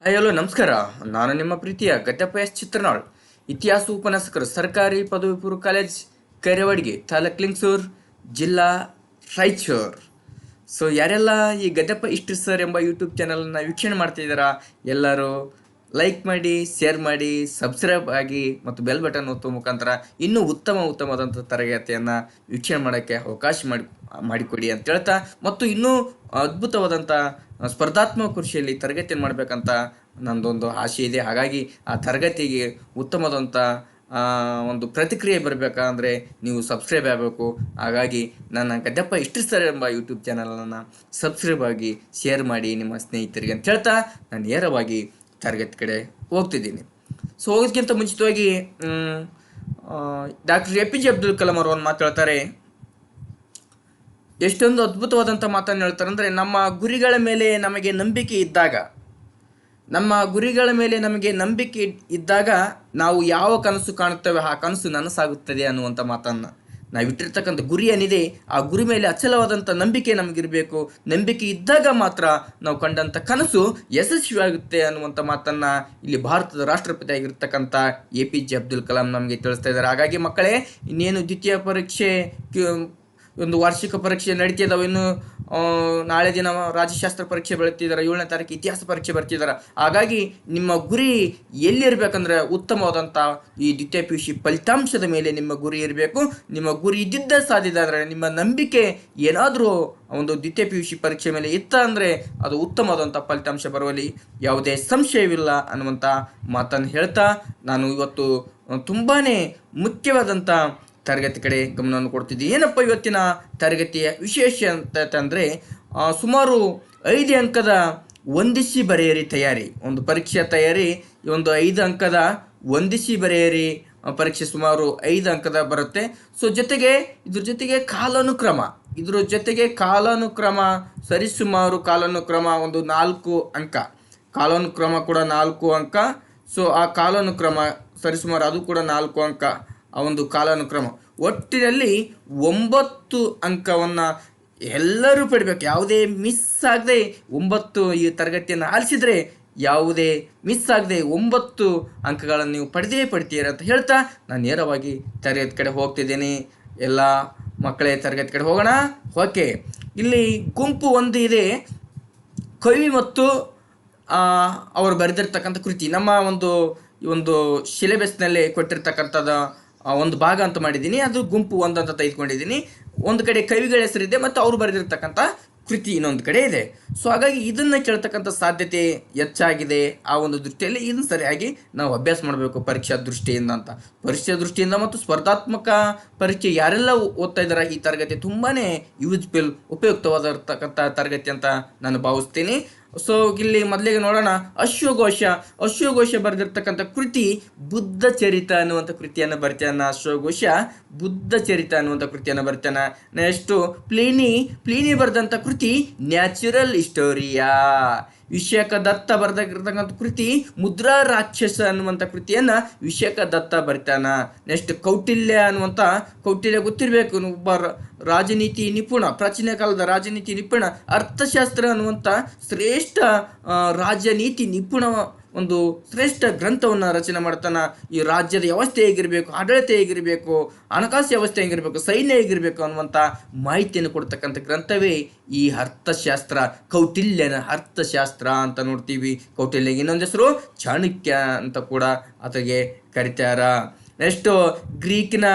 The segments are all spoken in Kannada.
ಹಲೋ ನಮಸ್ಕಾರ. ನಾನು ನಿಮ್ಮ ಪ್ರೀತಿಯ ಗದ್ದೆಪ್ಪ ಎಸ್ ಚಿತ್ರನಾಳ್, ಇತಿಹಾಸ ಉಪನ್ಯಾಸಕರು, ಸರ್ಕಾರಿ ಪದವಿ ಪೂರ್ವ ಕಾಲೇಜ್ ಕೈರವಾಡಿಗೆ, ತಾಲೂಕ್ ಲಿಂಗಸೂರ್, ಜಿಲ್ಲಾ ರಾಯಚೂರು. ಸೊ ಯಾರೆಲ್ಲ ಈ ಗದ್ದೆಪ್ಪ ಇಷ್ಟು ಸರ್ ಎಂಬ ಯೂಟ್ಯೂಬ್ ಚಾನಲನ್ನು ವೀಕ್ಷಣೆ ಮಾಡ್ತಿದ್ದೀರಾ, ಎಲ್ಲರೂ ಲೈಕ್ ಮಾಡಿ, ಶೇರ್ ಮಾಡಿ, ಸಬ್ಸ್ಕ್ರೈಬ್ ಆಗಿ ಮತ್ತು ಬೆಲ್ ಬಟನ್ ಒತ್ತುವ ಮುಖಾಂತರ ಇನ್ನೂ ಉತ್ತಮವಾದಂಥ ತರಗತಿಯನ್ನು ವೀಕ್ಷಣೆ ಮಾಡೋಕ್ಕೆ ಅವಕಾಶ ಮಾಡಿಕೊಡಿ ಅಂತ ಹೇಳ್ತಾ, ಮತ್ತು ಇನ್ನೂ ಅದ್ಭುತವಾದಂಥ ಸ್ಪರ್ಧಾತ್ಮಕ ಕೃಷಿಯಲ್ಲಿ ತರಗತಿಯನ್ನು ಮಾಡಬೇಕಂತ ನನ್ನದೊಂದು ಆಸೆ ಇದೆ. ಹಾಗಾಗಿ ಆ ತರಗತಿಗೆ ಉತ್ತಮವಾದಂಥ ಒಂದು ಪ್ರತಿಕ್ರಿಯೆ ಬರಬೇಕಂದ್ರೆ ನೀವು ಸಬ್ಸ್ಕ್ರೈಬ್ ಆಗಬೇಕು. ಹಾಗಾಗಿ ನನ್ನ ಗದ್ದೆಪ್ಪ ಇಷ್ಟು ಸರ್ ಎಂಬ ಯೂಟ್ಯೂಬ್ ಚಾನಲನ್ನು ಸಬ್ಸ್ಕ್ರೈಬ್ ಆಗಿ ಶೇರ್ ಮಾಡಿ ನಿಮ್ಮ ಸ್ನೇಹಿತರಿಗೆ ಅಂತ ಹೇಳ್ತಾ ನಾನು ನೇರವಾಗಿ ತರಗತಿ ಕಡೆ ಹೋಗ್ತಿದ್ದೀನಿ. ಸೊ ಹೋಗೋದಕ್ಕಿಂತ ಮುಂಚಿತವಾಗಿ ಡಾಕ್ಟರ್ APJ ಅಬ್ದುಲ್ ಕಲಾಂ ಅವರು ಒಂದು ಮಾತಾಡ್ತಾರೆ. ಎಷ್ಟೊಂದು ಅದ್ಭುತವಾದಂಥ ಮಾತನ್ನು ಹೇಳ್ತಾರೆ ಅಂದರೆ, ನಮ್ಮ ಗುರಿಗಳ ಮೇಲೆ ನಮಗೆ ನಂಬಿಕೆ ಇದ್ದಾಗ ನಾವು ಯಾವ ಕನಸು ಕಾಣುತ್ತೇವೆ ಆ ಕನಸು ನನಸಾಗುತ್ತದೆ ಅನ್ನುವಂಥ ಮಾತನ್ನು ನಾವು ಇಟ್ಟಿರ್ತಕ್ಕಂಥ ಗುರಿ ಏನಿದೆ ಆ ಗುರಿ ಮೇಲೆ ಅಚಲವಾದಂಥ ನಂಬಿಕೆ ನಮಗಿರಬೇಕು. ನಂಬಿಕೆ ಇದ್ದಾಗ ಮಾತ್ರ ನಾವು ಕಂಡಂಥ ಕನಸು ಯಶಸ್ವಿಯಾಗುತ್ತೆ ಅನ್ನುವಂಥ ಮಾತನ್ನು ಇಲ್ಲಿ ಭಾರತದ ರಾಷ್ಟ್ರಪತಿ ಆಗಿರ್ತಕ್ಕಂಥ APJ ಅಬ್ದುಲ್ ಕಲಾಂ ನಮಗೆ ತಿಳಿಸ್ತಾ ಇದ್ದಾರೆ. ಹಾಗಾಗಿ ಮಕ್ಕಳೇ, ಇನ್ನೇನು ದ್ವಿತೀಯ ಪರೀಕ್ಷೆ, ಒಂದು ವಾರ್ಷಿಕ ಪರೀಕ್ಷೆ ನಡೀತಿದ್ದಾವೆ. ಇನ್ನು ನಾಳೆ ದಿನ ರಾಜ್ಯಶಾಸ್ತ್ರ ಪರೀಕ್ಷೆ ಬರ್ತಿದ್ದಾರೆ, 7ನೇ ತಾರೀಕು ಇತಿಹಾಸ ಪರೀಕ್ಷೆ ಬರ್ತಿದ್ದಾರೆ. ಹಾಗಾಗಿ ನಿಮ್ಮ ಗುರಿ ಎಲ್ಲಿರಬೇಕಂದ್ರೆ ಉತ್ತಮವಾದಂಥ ಈ ದ್ವಿತೀಯ PUC ಫಲಿತಾಂಶದ ಮೇಲೆ ನಿಮ್ಮ ಗುರಿ ಇರಬೇಕು. ನಿಮ್ಮ ಗುರಿ ಇದ್ದಿದ್ದೇ ಸಾಧ್ಯ ಆದರೆ ನಿಮ್ಮ ನಂಬಿಕೆ ಏನಾದರೂ ಒಂದು ದ್ವಿತೀಯ PUC ಪರೀಕ್ಷೆ ಮೇಲೆ ಇತ್ತ ಅಂದರೆ ಅದು ಉತ್ತಮವಾದಂಥ ಫಲಿತಾಂಶ ಬರುವಲ್ಲಿ ಯಾವುದೇ ಸಂಶಯವಿಲ್ಲ ಅನ್ನುವಂಥ ಮಾತನ್ನು ಹೇಳ್ತಾ, ನಾನು ಇವತ್ತು ತುಂಬಾ ಮುಖ್ಯವಾದಂಥ ತರಗತಿ ಕಡೆ ಗಮನವನ್ನು ಕೊಡ್ತಿದ್ದೆ. ಏನಪ್ಪ ಇವತ್ತಿನ ತರಗತಿಯ ವಿಶೇಷ ಅಂತಂದರೆ, ಸುಮಾರು 5 ಅಂಕದ ಹೊಂದಿಸಿ ಬರೆಯಿರಿ ತಯಾರಿ, ಒಂದು ಪರೀಕ್ಷೆಯ ತಯಾರಿ, ಒಂದು 5 ಅಂಕದ ಹೊಂದಿಸಿ ಬರೆಯಿರಿ ಪರೀಕ್ಷೆ ಸುಮಾರು 5 ಅಂಕದ ಬರುತ್ತೆ. ಸೊ ಇದ್ರ ಜೊತೆಗೆ ಕಾಲಾನುಕ್ರಮ ಸರಿಸುಮಾರು ಕಾಲಾನುಕ್ರಮ ಒಂದು 4 ಅಂಕ, ಕಾಲಾನುಕ್ರಮ ಕೂಡ 4 ಅಂಕ. ಸೊ ಆ ಕಾಲಾನುಕ್ರಮ ಸರಿಸುಮಾರು ಅದು ಕೂಡ 4 ಅಂಕ. ಆ ಒಂದು ಕಾಲಾನುಕ್ರಮ ಒಟ್ಟಿನಲ್ಲಿ 9 ಅಂಕವನ್ನು ಎಲ್ಲರೂ ಪಡಿಬೇಕು. ಯಾವುದೇ ಮಿಸ್ ಆಗದೆ 9 ಈ ತರಗತಿಯನ್ನು ಆಲಿಸಿದರೆ ಯಾವುದೇ ಮಿಸ್ ಆಗದೆ 9 ಅಂಕಗಳನ್ನು ನೀವು ಪಡ್ತೀರ ಅಂತ ಹೇಳ್ತಾ ನಾನು ನೇರವಾಗಿ ತರಗತಿ ಕಡೆ ಹೋಗ್ತಿದ್ದೀನಿ. ಎಲ್ಲ ಮಕ್ಕಳೇ ತರಗತಿ ಕಡೆ ಹೋಗೋಣ. ಓಕೆ, ಇಲ್ಲಿ ಗುಂಪು 1 ಇದೆ, ಕವಿ ಮತ್ತು ಅವರು ಬರೆದಿರ್ತಕ್ಕಂಥ ಕೃತಿ. ನಮ್ಮ ಒಂದು ಸಿಲೆಬಸ್ನಲ್ಲಿ ಕೊಟ್ಟಿರ್ತಕ್ಕಂಥದ್ದು ಒಂದು ಭಾಗ ಅಂತ ಮಾಡಿದ್ದೀನಿ, ಅದು ಗುಂಪು 1 ಅಂತ ತೆಗೆದುಕೊಂಡಿದ್ದೀನಿ. ಒಂದು ಕಡೆ ಕವಿಗಳ ಹೆಸರಿದೆ ಮತ್ತು ಅವರು ಬರೆದಿರ್ತಕ್ಕಂಥ ಕೃತಿ ಇನ್ನೊಂದು ಕಡೆ ಇದೆ. ಸೊ ಹಾಗಾಗಿ ಇದನ್ನು ಕೇಳ್ತಕ್ಕಂಥ ಸಾಧ್ಯತೆ ಹೆಚ್ಚಾಗಿದೆ. ಆ ಒಂದು ದೃಷ್ಟಿಯಲ್ಲಿ ಇದನ್ನು ಸರಿಯಾಗಿ ನಾವು ಅಭ್ಯಾಸ ಮಾಡಬೇಕು ಪರೀಕ್ಷಾ ದೃಷ್ಟಿಯಿಂದ ಮತ್ತು ಸ್ಪರ್ಧಾತ್ಮಕ ಪರೀಕ್ಷೆ ಯಾರೆಲ್ಲ ಓದ್ತಾ ಇದ್ದಾರೆ ಈ ತರಗತಿ ತುಂಬಾ ಯೂಸ್ಫುಲ್, ಉಪಯುಕ್ತವಾಗಿರ್ತಕ್ಕಂಥ ತರಗತಿ ಅಂತ ನಾನು ಭಾವಿಸ್ತೀನಿ. ಸೊ ಇಲ್ಲಿ ಮೊದಲಿಗೆ ನೋಡೋಣ, ಅಶ್ವಘೋಷ ಬರೆದಿರ್ತಕ್ಕಂಥ ಕೃತಿ ಬುದ್ಧ ಚರಿತ ಅನ್ನುವಂಥ ಕೃತಿಯನ್ನು ಬರ್ತಾನೆ. ಅಶ್ವಘೋಷ ಬುದ್ಧ ಚರಿತ ಅನ್ನುವಂಥ ಕೃತಿಯನ್ನು ಬರ್ತಾನೆ. ನೆಕ್ಸ್ಟು ಪ್ಲೀನಿ ಬರೆದಂಥ ಕೃತಿ ನ್ಯಾಚುರಲ್ ಹಿಸ್ಟೋರಿಯಾ. ವಿಶೇಖ ದತ್ತ ಬರೆದಿರ್ತಕ್ಕಂಥ ಕೃತಿ ಮುದ್ರಾ ರಾಕ್ಷಸ ಅನ್ನುವಂಥ ಕೃತಿಯನ್ನು ವಿಶೇಖ ದತ್ತ ಬರ್ತಾನ. ನೆಕ್ಸ್ಟ್ ಕೌಟಿಲ್ಯ ಗೊತ್ತಿರಬೇಕು, ಒಬ್ಬ ರಾಜನೀತಿ ನಿಪುಣ, ಪ್ರಾಚೀನ ಕಾಲದ ರಾಜನೀತಿ ನಿಪುಣ, ಅರ್ಥಶಾಸ್ತ್ರ ಅನ್ನುವಂಥ ಶ್ರೇಷ್ಠ ರಾಜನೀತಿ ನಿಪುಣ ಒಂದು ಶ್ರೇಷ್ಠ ಗ್ರಂಥವನ್ನು ರಚನೆ ಮಾಡ್ತಾನೆ. ಈ ರಾಜ್ಯದ ವ್ಯವಸ್ಥೆ ಹೇಗಿರಬೇಕು, ಆಡಳಿತ ಹೇಗಿರಬೇಕು, ಹಣಕಾಸು ವ್ಯವಸ್ಥೆ ಹೇಗಿರಬೇಕು, ಸೈನ್ಯ ಹೇಗಿರಬೇಕು ಅನ್ನುವಂಥ ಮಾಹಿತಿಯನ್ನು ಕೊಡ್ತಕ್ಕಂಥ ಗ್ರಂಥವೇ ಈ ಅರ್ಥಶಾಸ್ತ್ರ, ಕೌಟಿಲ್ಯನ ಅರ್ಥಶಾಸ್ತ್ರ ಅಂತ ನೋಡ್ತೀವಿ. ಕೌಟಿಲ್ಯಗೆ ಇನ್ನೊಂದು ಹೆಸರು ಚಾಣಕ್ಯ ಅಂತ ಕೂಡ ಆತಗೆ ಕರೀತಾರ. ನೆಕ್ಸ್ಟು ಗ್ರೀಕಿನ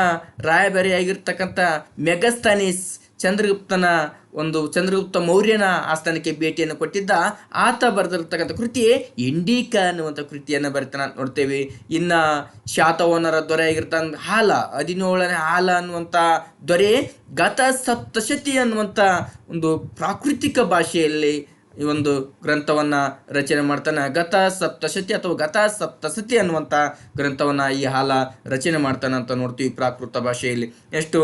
ರಾಯಭಾರಿಯಾಗಿರ್ತಕ್ಕಂಥ ಮೆಗಸ್ತನೀಸ್ ಚಂದ್ರಗುಪ್ತ ಮೌರ್ಯನ ಆಸ್ಥಾನಕ್ಕೆ ಭೇಟಿಯನ್ನು ಕೊಟ್ಟಿದ್ದ. ಆತ ಬರೆದಿರ್ತಕ್ಕಂಥ ಕೃತಿ ಇಂಡಿಕಾ ಅನ್ನುವಂಥ ಕೃತಿಯನ್ನು ಬರೀತಾನೆ ನೋಡ್ತೇವೆ. ಇನ್ನು ಶಾತವಾಹನರ ದೊರೆ ಆಗಿರ್ತಾನೆ 17ನೇ ಹಾಲ ಅನ್ನುವಂಥ ದೊರೆ ಗತ ಸಪ್ತಶತಿ ಅನ್ನುವಂಥ ಒಂದು ಪ್ರಾಕೃತಿಕ ಭಾಷೆಯಲ್ಲಿ ಈ ಒಂದು ಗ್ರಂಥವನ್ನು ರಚನೆ ಮಾಡ್ತಾನೆ. ಗತ ಸಪ್ತಸತಿ ಅನ್ನುವಂಥ ಗ್ರಂಥವನ್ನು ಈ ಹಾಲ ರಚನೆ ಮಾಡ್ತಾನೆ ಅಂತ ನೋಡ್ತೀವಿ ಪ್ರಾಕೃತ ಭಾಷೆಯಲ್ಲಿ. ಎಷ್ಟು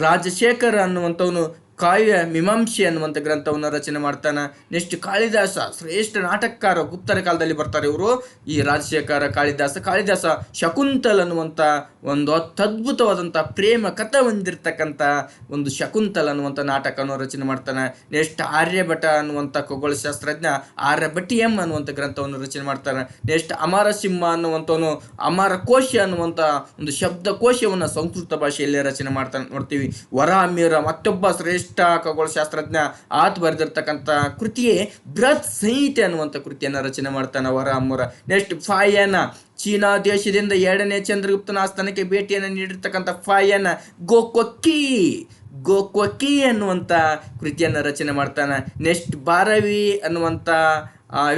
ರಾಜಶೇಖರ ಅನ್ನುವಂಥವನು ಕಾವ್ಯ ಮೀಮಾಂಸೆ ಅನ್ನುವಂಥ ಗ್ರಂಥವನ್ನು ರಚನೆ ಮಾಡ್ತಾನೆ. ನೆಕ್ಸ್ಟ್ ಕಾಳಿದಾಸ, ಶ್ರೇಷ್ಠ ನಾಟಕಕಾರ, ಗುಪ್ತರ ಕಾಲದಲ್ಲಿ ಬರ್ತಾರೆ ಇವರು. ಈ ರಾಜಶೇಖರ ಕಾಳಿದಾಸ ಶಕುಂತಲ್ ಅನ್ನುವಂಥ ಒಂದು ಅತ್ಯದ್ಭುತವಾದಂಥ ಪ್ರೇಮ ಕಥೆ ಹೊಂದಿರತಕ್ಕಂಥ ಒಂದು ಶಕುಂತಲ್ ಅನ್ನುವಂಥ ನಾಟಕವನ್ನು ರಚನೆ ಮಾಡ್ತಾನೆ. ನೆಕ್ಸ್ಟ್ ಆರ್ಯಭಟ ಅನ್ನುವಂಥ ಖಗೋಳಶಾಸ್ತ್ರಜ್ಞ ಆರ್ಯಭಟಿಯಂ ಅನ್ನುವಂಥ ಗ್ರಂಥವನ್ನು ರಚನೆ ಮಾಡ್ತಾನೆ. ನೆಕ್ಸ್ಟ್ ಅಮರಸಿಂಹ ಅನ್ನುವಂಥವನು ಅಮರಕೋಶ ಅನ್ನುವಂಥ ಒಂದು ಶಬ್ದಕೋಶವನ್ನು ಸಂಸ್ಕೃತ ಭಾಷೆಯಲ್ಲಿ ರಚನೆ ಮಾಡ್ತಾನೆ ನೋಡ್ತೀವಿ. ವರಾಮಿರ ಮತ್ತೊಬ್ಬ ಶ್ರೇಷ್ಠ ಖಗೋಳಶಾಸ್ತ್ರಜ್ಞ ಆತ ಬರೆದಿರ್ತಕ್ಕಂಥ ಕೃತಿಯೇ ಬೃಹತ್ ಸಂಹಿತೆ ಅನ್ನುವಂಥ ಕೃತಿಯನ್ನು ರಚನೆ ಮಾಡ್ತಾನೆ ವರಾಮುರ. ನೆಕ್ಸ್ಟ್ ಫಾಯನ, ಚೀನಾ ದೇಶದಿಂದ 2ನೇ ಚಂದ್ರಗುಪ್ತನ ಆಸ್ಥಾನಕ್ಕೆ ಭೇಟಿಯನ್ನು ನೀಡಿರ್ತಕ್ಕಂಥ ಫಾಯನ ಗೋಕ್ವಕಿ ಅನ್ನುವಂಥ ಕೃತಿಯನ್ನು ರಚನೆ ಮಾಡ್ತಾನೆ. ನೆಕ್ಸ್ಟ್ ಬಾರವಿ ಅನ್ನುವಂಥ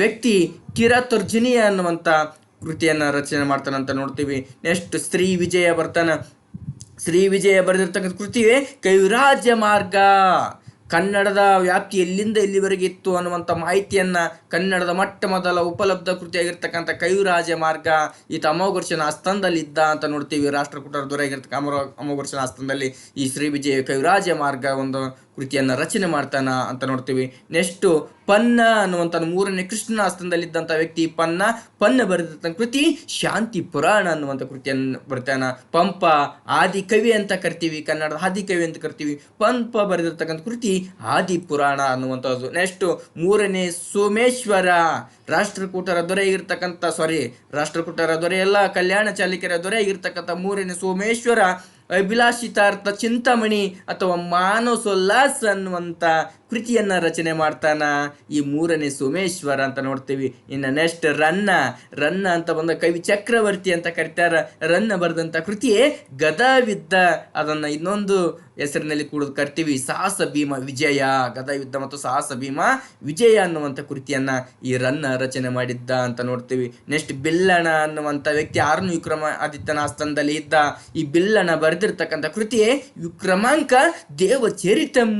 ವ್ಯಕ್ತಿ ಕಿರಾತರ್ಜುನಿ ಅನ್ನುವಂಥ ಕೃತಿಯನ್ನು ರಚನೆ ಮಾಡ್ತಾನೆ ಅಂತ ನೋಡ್ತೀವಿ. ನೆಕ್ಸ್ಟ್ ಶ್ರೀ ವಿಜಯ ಬರ್ತಾನೆ. ಶ್ರೀ ವಿಜಯ ಬರೆದಿರ್ತಕ್ಕಂಥ ಕೃತಿಯೇ ಕವಿರಾಜ ಮಾರ್ಗ. ಕನ್ನಡದ ವ್ಯಾಪ್ತಿ ಎಲ್ಲಿಂದ ಎಲ್ಲಿವರೆಗೆ ಇತ್ತು ಅನ್ನುವಂಥ ಮಾಹಿತಿಯನ್ನು ಕನ್ನಡದ ಮೊದಲ ಉಪಲಬ್ಧ ಕೃತಿಯಾಗಿರ್ತಕ್ಕಂಥ ಕವಿರಾಜ ಮಾರ್ಗ ಈತ ಅಮೋಘರ್ಷನ ಆಸ್ಥಾನದಲ್ಲಿ ಇದ್ದ ಅಂತ ನೋಡ್ತೀವಿ. ರಾಷ್ಟ್ರಕೂಟರ ದೊರೆಯಾಗಿರ್ತಕ್ಕ ಅಮೋಘರ್ಷನ ಆಸ್ಥಾನದಲ್ಲಿ ಈ ಶ್ರೀ ವಿಜಯ ಕವಿರಾಜ ಮಾರ್ಗ ಒಂದು ಕೃತಿಯನ್ನು ರಚನೆ ಮಾಡ್ತಾನ ಅಂತ ನೋಡ್ತೀವಿ. ನೆಕ್ಸ್ಟು ಪನ್ನ ಅನ್ನುವಂಥ 3ನೇ ಕೃಷ್ಣನ ಆಸ್ಥಾನದಲ್ಲಿದ್ದಂಥ ವ್ಯಕ್ತಿ ಪನ್ನ ಬರೆದಿರ್ತಕ್ಕಂಥ ಕೃತಿ ಶಾಂತಿ ಪುರಾಣ ಅನ್ನುವಂಥ ಕೃತಿಯನ್ನು ಬರ್ತಾನ. ಪಂಪ ಆದಿಕವಿ ಅಂತ ಕರಿತೀವಿ, ಕನ್ನಡದ ಆದಿಕವಿ ಅಂತ ಕರಿತೀವಿ. ಪಂಪ ಬರೆದಿರ್ತಕ್ಕಂಥ ಕೃತಿ ಆದಿ ಪುರಾಣ ಅನ್ನುವಂಥದ್ದು. ನೆಕ್ಸ್ಟು 3ನೇ ಸೋಮೇಶ್ವರ, ರಾಷ್ಟ್ರಕೂಟರ ದೊರೆಯಲ್ಲ, ಕಲ್ಯಾಣ ಚಾಲುಕ್ಯರ ದೊರೆಯಾಗಿರ್ತಕ್ಕಂಥ 3ನೇ ಸೋಮೇಶ್ವರ ಅಭಿಲಾಷಿತಾರ್ಥ ಚಿಂತಾಮಣಿ ಅಥವಾ ಮಾನಸೋಲ್ಲಾಸ ಅನ್ನುವಂಥ ಕೃತಿಯನ್ನು ರಚನೆ ಮಾಡ್ತಾನ. ಈ 3ನೇ ಸೋಮೇಶ್ವರ ಅಂತ ನೋಡ್ತೀವಿ. ಇನ್ನು ನೆಕ್ಸ್ಟ್ ರನ್ನ ಅಂತ ಬಂದ ಕವಿ ಚಕ್ರವರ್ತಿ ಅಂತ ಕರೀತಾರೆ. ರನ್ನ ಬರೆದಂಥ ಕೃತಿಯೇ ಗದಾವಿದ್ದ. ಅದನ್ನು ಇನ್ನೊಂದು ಹೆಸರಿನಲ್ಲಿ ಕೂಡ ಕರಿತೀವಿ ಸಾಹಸ ಭೀಮ ವಿಜಯ. ಗದಾಯುದ್ಧ ಮತ್ತು ಸಾಹಸ ಭೀಮ ವಿಜಯ ಅನ್ನುವಂಥ ಕೃತಿಯನ್ನು ಈ ರನ್ನ ರಚನೆ ಮಾಡಿದ್ದ ಅಂತ ನೋಡ್ತೀವಿ. ನೆಕ್ಸ್ಟ್ ಬಿಲ್ಲಣ ಅನ್ನುವಂಥ ವ್ಯಕ್ತಿ 6ನೇ ವಿಕ್ರಮಾದಿತ್ಯನ ಆಸ್ಥಾನದಲ್ಲಿ ಇದ್ದ. ಈ ಬಿಲ್ಲಣ ಬರೆದಿರ್ತಕ್ಕಂಥ ಕೃತಿಯೇ ವಿಕ್ರಮಾಂಕ ದೇವಚರಿತಂ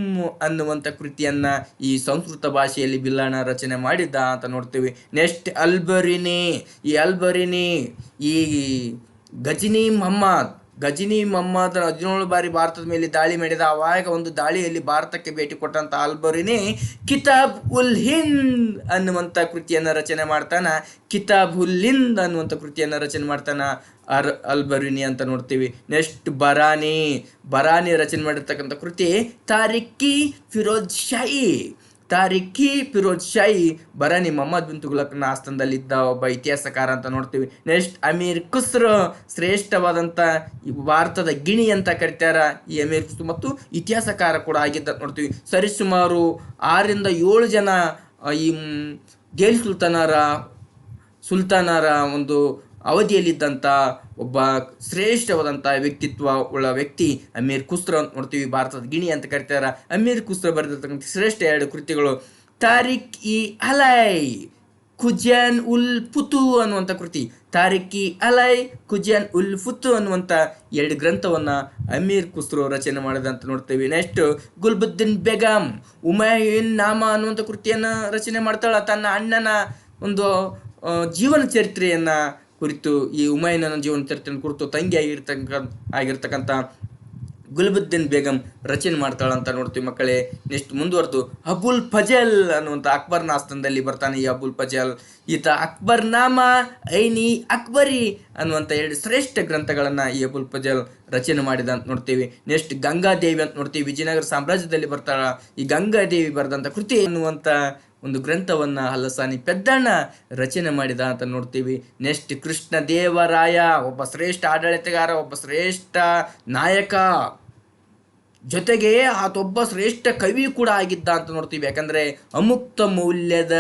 ಅನ್ನುವಂಥ ಕೃತಿಯನ್ನ ಈ ಸಂಸ್ಕೃತ ಭಾಷೆಯಲ್ಲಿ ಬಿಲ್ಲಣ ರಚನೆ ಮಾಡಿದ್ದ ಅಂತ ನೋಡ್ತೀವಿ. ನೆಕ್ಸ್ಟ್ ಅಲ್ಬರಿನಿ, ಈ ಗಜನಿ ಮೊಹಮ್ಮದ್ 17 ಬಾರಿ ಭಾರತದ ಮೇಲೆ ದಾಳಿ ಮಾಡಿದ. ಆವಾಗ ಒಂದು ದಾಳಿಯಲ್ಲಿ ಭಾರತಕ್ಕೆ ಭೇಟಿ ಕೊಟ್ಟಂತ ಅಲ್ಬರಿನಿ ಕಿತಾಬ್ ಉಲ್ ಹಿಂದ್ ಅನ್ನುವಂಥ ಕೃತಿಯನ್ನು ರಚನೆ ಮಾಡ್ತಾನ. ಅನ್ನುವಂಥ ಕೃತಿಯನ್ನು ರಚನೆ ಮಾಡ್ತಾನ ಅಲ್ಬರಿನಿ ಅಂತ ನೋಡ್ತೀವಿ. ನೆಕ್ಸ್ಟ್ ಬರಾನಿ ರಚನೆ ಮಾಡಿರ್ತಕ್ಕಂಥ ಕೃತಿ ತಾರಿಖಿ ಫಿರೋಜ್ ಶಾಹಿ ಬರಾನಿ ಮೊಹಮ್ಮದ್ ಬಿನ್ ತುಘಲಕ್ನ ಆಸ್ಥಾನದಲ್ಲಿದ್ದ ಒಬ್ಬ ಇತಿಹಾಸಕಾರ ಅಂತ ನೋಡ್ತೀವಿ. ನೆಕ್ಸ್ಟ್ ಅಮೀರ್ ಖುಸ್ರೋ, ಶ್ರೇಷ್ಠವಾದಂಥ ಭಾರತದ ಗಿಣಿ ಅಂತ ಕರೀತಾರ ಈ ಅಮೀರ್ ಖುಸ್ರೋ, ಮತ್ತು ಇತಿಹಾಸಕಾರ ಕೂಡ ಆಗಿದ್ದ ನೋಡ್ತೀವಿ. ಸರಿಸುಮಾರು 6 ರಿಂದ 7 ಜನ ಈ ದೇಲ್ ಸುಲ್ತಾನರ ಒಂದು ಅವಧಿಯಲ್ಲಿದ್ದಂಥ ಒಬ್ಬ ಶ್ರೇಷ್ಠವಾದಂಥ ವ್ಯಕ್ತಿತ್ವ ಉಳ್ಳ ವ್ಯಕ್ತಿ ಅಮೀರ್ ಖುಸ್ರೋ ಅಂತ ನೋಡ್ತೀವಿ. ಭಾರತದ ಗಿಣಿ ಅಂತ ಕರೀತಾರೆ. ಅಮೀರ್ ಖುಸ್ರೋ ಬರೆದಿರ್ತಕ್ಕಂಥ ಶ್ರೇಷ್ಠ 2 ಕೃತಿಗಳು ತಾರಿಕ್ ಇ ಅಲೈ ಖುಜಾನ್ ಉಲ್ ಫುತು ಅನ್ನುವಂಥ ಕೃತಿ. ತಾರಿಕ್ ಇ ಅಲೈ ಖುಜಾನ್ ಉಲ್ ಫುತು ಅನ್ನುವಂಥ 2 ಗ್ರಂಥವನ್ನು ಅಮೀರ್ ಖುಸ್ರೋ ರಚನೆ ಮಾಡಿದಂತ ನೋಡ್ತೀವಿ. ನೆಕ್ಸ್ಟ್ ಗುಲ್ಬುದ್ದೀನ್ ಬೇಗಂ ಹುಮಾಯೂನ್ ನಾಮ ಅನ್ನುವಂಥ ಕೃತಿಯನ್ನು ರಚನೆ ಮಾಡ್ತಾಳೆ. ತನ್ನ ಅಣ್ಣನ ಒಂದು ಜೀವನ ಚರಿತ್ರೆಯನ್ನು ಕುರಿತು, ಈ ಹುಮಾಯೂನನ ಜೀವನ ಚರಿತ್ರೆಯನ್ನು ಕುರಿತು ತಂಗಿ ಆಗಿರ್ತಕ್ಕಂಥ ಗುಲ್ಬುದ್ದೀನ್ ಬೇಗಂ ರಚನೆ ಮಾಡ್ತಾಳಂತ ನೋಡ್ತೀವಿ ಮಕ್ಕಳೇ. ನೆಕ್ಸ್ಟ್ ಮುಂದುವರೆದು ಅಬುಲ್ ಫಜಲ್ ಅನ್ನುವಂಥ ಅಕ್ಬರ್ನ ಆಸ್ಥಾನದಲ್ಲಿ ಬರ್ತಾನೆ ಈ ಅಬುಲ್ ಫಜಲ್. ಈತ ಅಕ್ಬರ್ ನಾಮ ಐನಿ ಅಕ್ಬರಿ ಅನ್ನುವಂಥ 2 ಶ್ರೇಷ್ಠ ಗ್ರಂಥಗಳನ್ನು ಈ ಅಬುಲ್ ಫಜಲ್ ರಚನೆ ಮಾಡಿದ ಅಂತ ನೋಡ್ತೀವಿ. ನೆಕ್ಸ್ಟ್ ಗಂಗಾದೇವಿ ಅಂತ ನೋಡ್ತೀವಿ. ವಿಜಯನಗರ ಸಾಮ್ರಾಜ್ಯದಲ್ಲಿ ಬರ್ತಾಳ ಈ ಗಂಗಾದೇವಿ ಬರೆದಂಥ ಕೃತಿ ಅನ್ನುವಂಥ ಒಂದು ಗ್ರಂಥವನ್ನು ಹಲ್ಲಸಾನಿ ಪೆದ್ದಣ್ಣ ರಚನೆ ಮಾಡಿದ ಅಂತ ನೋಡ್ತೀವಿ. ನೆಕ್ಸ್ಟ್ ಕೃಷ್ಣ ದೇವರಾಯ, ಒಬ್ಬ ಶ್ರೇಷ್ಠ ಆಡಳಿತಗಾರ, ಒಬ್ಬ ಶ್ರೇಷ್ಠ ನಾಯಕ, ಜೊತೆಗೆ ಆತೊಬ್ಬ ಶ್ರೇಷ್ಠ ಕವಿ ಕೂಡ ಆಗಿದ್ದ ಅಂತ ನೋಡ್ತೀವಿ. ಯಾಕಂದರೆ ಅಮುಕ್ತ ಮೌಲ್ಯದ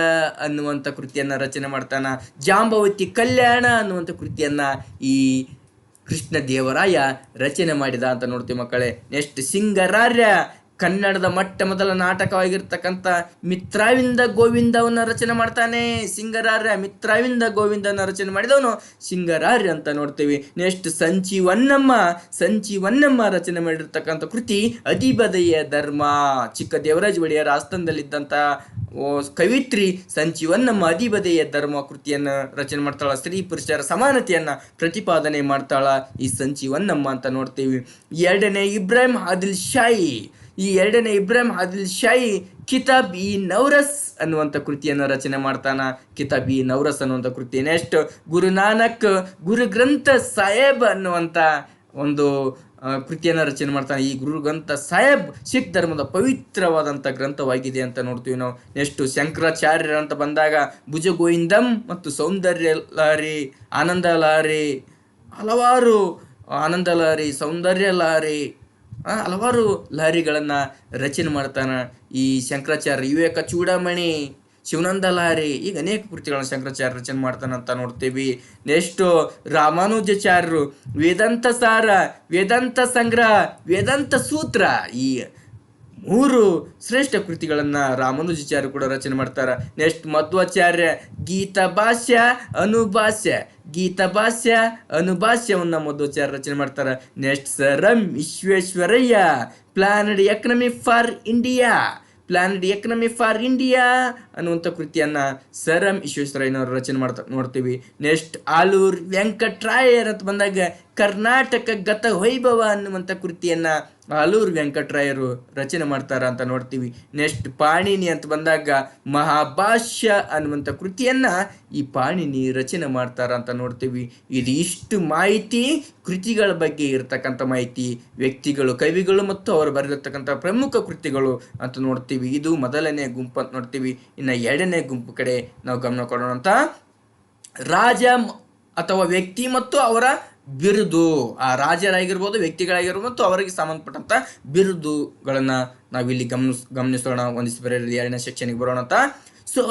ಅನ್ನುವಂಥ ಕೃತಿಯನ್ನು ರಚನೆ ಮಾಡ್ತಾನ. ಜಾಂಬವತಿ ಕಲ್ಯಾಣ ಅನ್ನುವಂಥ ಕೃತಿಯನ್ನು ಈ ಕೃಷ್ಣ ದೇವರಾಯ ರಚನೆ ಮಾಡಿದ ಅಂತ ನೋಡ್ತೀವಿ ಮಕ್ಕಳೇ. ನೆಕ್ಸ್ಟ್ ಸಿಂಗರಾರ್ಯ, ಕನ್ನಡದ ಮೊದಲ ನಾಟಕವಾಗಿರ್ತಕ್ಕಂಥ ಮಿತ್ರವಿಂದ ಗೋವಿಂದವನ್ನು ರಚನೆ ಮಾಡ್ತಾನೆ ಸಿಂಗರಾರ್ಯ. ಮಿತ್ರವಿಂದ ಗೋವಿಂದನ ರಚನೆ ಮಾಡಿದವನು ಸಿಂಗರಾರ್ಯ ಅಂತ ನೋಡ್ತೀವಿ. ನೆಕ್ಸ್ಟ್ ಸಂಚಿ ರಚನೆ ಮಾಡಿರ್ತಕ್ಕಂಥ ಕೃತಿ ಅಧಿಬದೆಯ ಧರ್ಮ. ಚಿಕ್ಕ ದೇವರಾಜ ಒಡೆಯರ ಆಸ್ಥಾನದಲ್ಲಿದ್ದಂಥ ಕವಿತ್ರಿ ಸಂಚಿ ಅಧಿಬದೆಯ ಧರ್ಮ ಕೃತಿಯನ್ನು ರಚನೆ ಮಾಡ್ತಾಳ. ಸ್ತ್ರೀ ಪುರುಷರ ಸಮಾನತೆಯನ್ನು ಪ್ರತಿಪಾದನೆ ಮಾಡ್ತಾಳ ಈ ಸಂಚಿ ಅಂತ ನೋಡ್ತೀವಿ. 2ನೇ ಇಬ್ರಾಹಿಂ ಆದಿಲ್ ಶಾಹಿ, ಈ ಎರಡನೇ ಇಬ್ರಾಹಿಂ ಆದಿಲ್ ಶಾಹಿ ಕಿತಾಬ್ ಇ ನೌರಸ್ ಅನ್ನುವಂಥ ಕೃತಿಯನ್ನು ರಚನೆ ಮಾಡ್ತಾನ. ಕಿತಾಬ್ ಇ ನೌರಸ್ ಅನ್ನುವಂಥ ಕೃತಿ. ನೆಕ್ಸ್ಟ್ ಗುರು ನಾನಕ್ ಗುರು ಗ್ರಂಥ ಸಾಹೇಬ್ ಅನ್ನುವಂಥ ಒಂದು ಕೃತಿಯನ್ನು ರಚನೆ ಮಾಡ್ತಾನೆ. ಈ ಗುರು ಗ್ರಂಥ ಸಾಹೇಬ್ ಸಿಖ್ ಧರ್ಮದ ಪವಿತ್ರವಾದಂಥ ಗ್ರಂಥವಾಗಿದೆ ಅಂತ ನೋಡ್ತೀವಿ ನಾವು. ನೆಕ್ಸ್ಟ್ ಶಂಕರಾಚಾರ್ಯರ ಅಂತ ಬಂದಾಗ ಭುಜ ಗೋವಿಂದಂ ಮತ್ತು ಸೌಂದರ್ಯ ಲಾರಿ, ಆನಂದ ಲಾರಿ, ಹಲವಾರು ಆನಂದ ಲಾರಿ, ಸೌಂದರ್ಯ ಲಾರಿ, ಹಲವಾರು ಲಾರಿಗಳನ್ನು ರಚನೆ ಮಾಡ್ತಾನೆ ಈ ಶಂಕರಾಚಾರ್ಯ. ವಿವೇಕ ಚೂಡಮಣಿ, ಶಿವನಂದ ಲಾರಿ, ಈಗ ಅನೇಕ ಕೃತಿಗಳನ್ನು ಶಂಕರಾಚಾರ್ಯ ರಚನೆ ಮಾಡ್ತಾನೆ ಅಂತ ನೋಡ್ತೀವಿ. ನೆಕ್ಸ್ಟು ರಾಮಾನುಜಾಚಾರ್ಯರು ವೇದಾಂತ ಸಾರ, ವೇದಾಂತ ಸಂಗ್ರಹ, ವೇದಾಂತ ಸೂತ್ರ, ಈ 3 ಶ್ರೇಷ್ಠ ಕೃತಿಗಳನ್ನು ರಾಮಾನುಜಾಚಾರ್ಯ ಕೂಡ ರಚನೆ ಮಾಡ್ತಾರೆ. ನೆಕ್ಸ್ಟ್ ಮಧ್ವಾಚಾರ್ಯ ಗೀತಭಾಷ್ಯ ಅನುಭಾಷ್ಯ, ಗೀತಭಾಷ್ಯ ಅನುಭಾಷ್ಯವನ್ನು ಮಧ್ವಾಚಾರ್ಯ ರಚನೆ ಮಾಡ್ತಾರೆ. Next sir M Visvesvaraya planned economy for India, planned economy for India ಅನ್ನುವಂಥ ಕೃತಿಯನ್ನು ಸರ್ ಎಂ ವಿಶ್ವೇಶ್ವರಯ್ಯನವರು ರಚನೆ ನೋಡ್ತೀವಿ. ನೆಕ್ಸ್ಟ್ ಆಲೂರು ವೆಂಕಟರಾಯರ್ ಅಂತ ಬಂದಾಗ ಕರ್ನಾಟಕ ಗತ ವೈಭವ ಅನ್ನುವಂಥ ಕೃತಿಯನ್ನು ಆಲೂರು ವೆಂಕಟರಾಯರು ರಚನೆ ಮಾಡ್ತಾರ ಅಂತ ನೋಡ್ತೀವಿ. ನೆಕ್ಸ್ಟ್ ಪಾಣಿನಿ ಅಂತ ಬಂದಾಗ ಮಹಾಭಾಷ್ಯ ಅನ್ನುವಂಥ ಕೃತಿಯನ್ನು ಈ ಪಾಣಿನಿ ರಚನೆ ಮಾಡ್ತಾರ ಅಂತ ನೋಡ್ತೀವಿ. ಇದು ಇಷ್ಟು ಮಾಹಿತಿ ಕೃತಿಗಳ ಬಗ್ಗೆ ಇರತಕ್ಕಂಥ ಮಾಹಿತಿ, ವ್ಯಕ್ತಿಗಳು, ಕವಿಗಳು ಮತ್ತು ಅವರು ಬರೆದಿರ್ತಕ್ಕಂಥ ಪ್ರಮುಖ ಕೃತಿಗಳು ಅಂತ ನೋಡ್ತೀವಿ. ಇದು ಮೊದಲನೇ ಗುಂಪು ಅಂತ ನೋಡ್ತೀವಿ. ಇನ್ನು ಎರಡನೇ ಗುಂಪು ಕಡೆ ನಾವು ಗಮನ ಕೊಡೋಣ ಅಂತ. ರಾಜ ಅಥವಾ ವ್ಯಕ್ತಿ ಮತ್ತು ಅವರ ಬಿರುದು, ಆ ರಾಜರಾಗಿರ್ಬೋದು, ವ್ಯಕ್ತಿಗಳಾಗಿರ್ಬೋದು ಮತ್ತು ಅವರಿಗೆ ಸಂಬಂಧಪಟ್ಟಂಥ ಬಿರುದುಗಳನ್ನು ನಾವಿಲ್ಲಿ ಗಮನಿಸೋಣ. ಒಂದಿಷ್ಟು ಬೇರೆ ಎರಡನೇ ಸೆಕ್ಷನ್ಗೆ ಬರೋಣ ಅಂತ. ಸೊ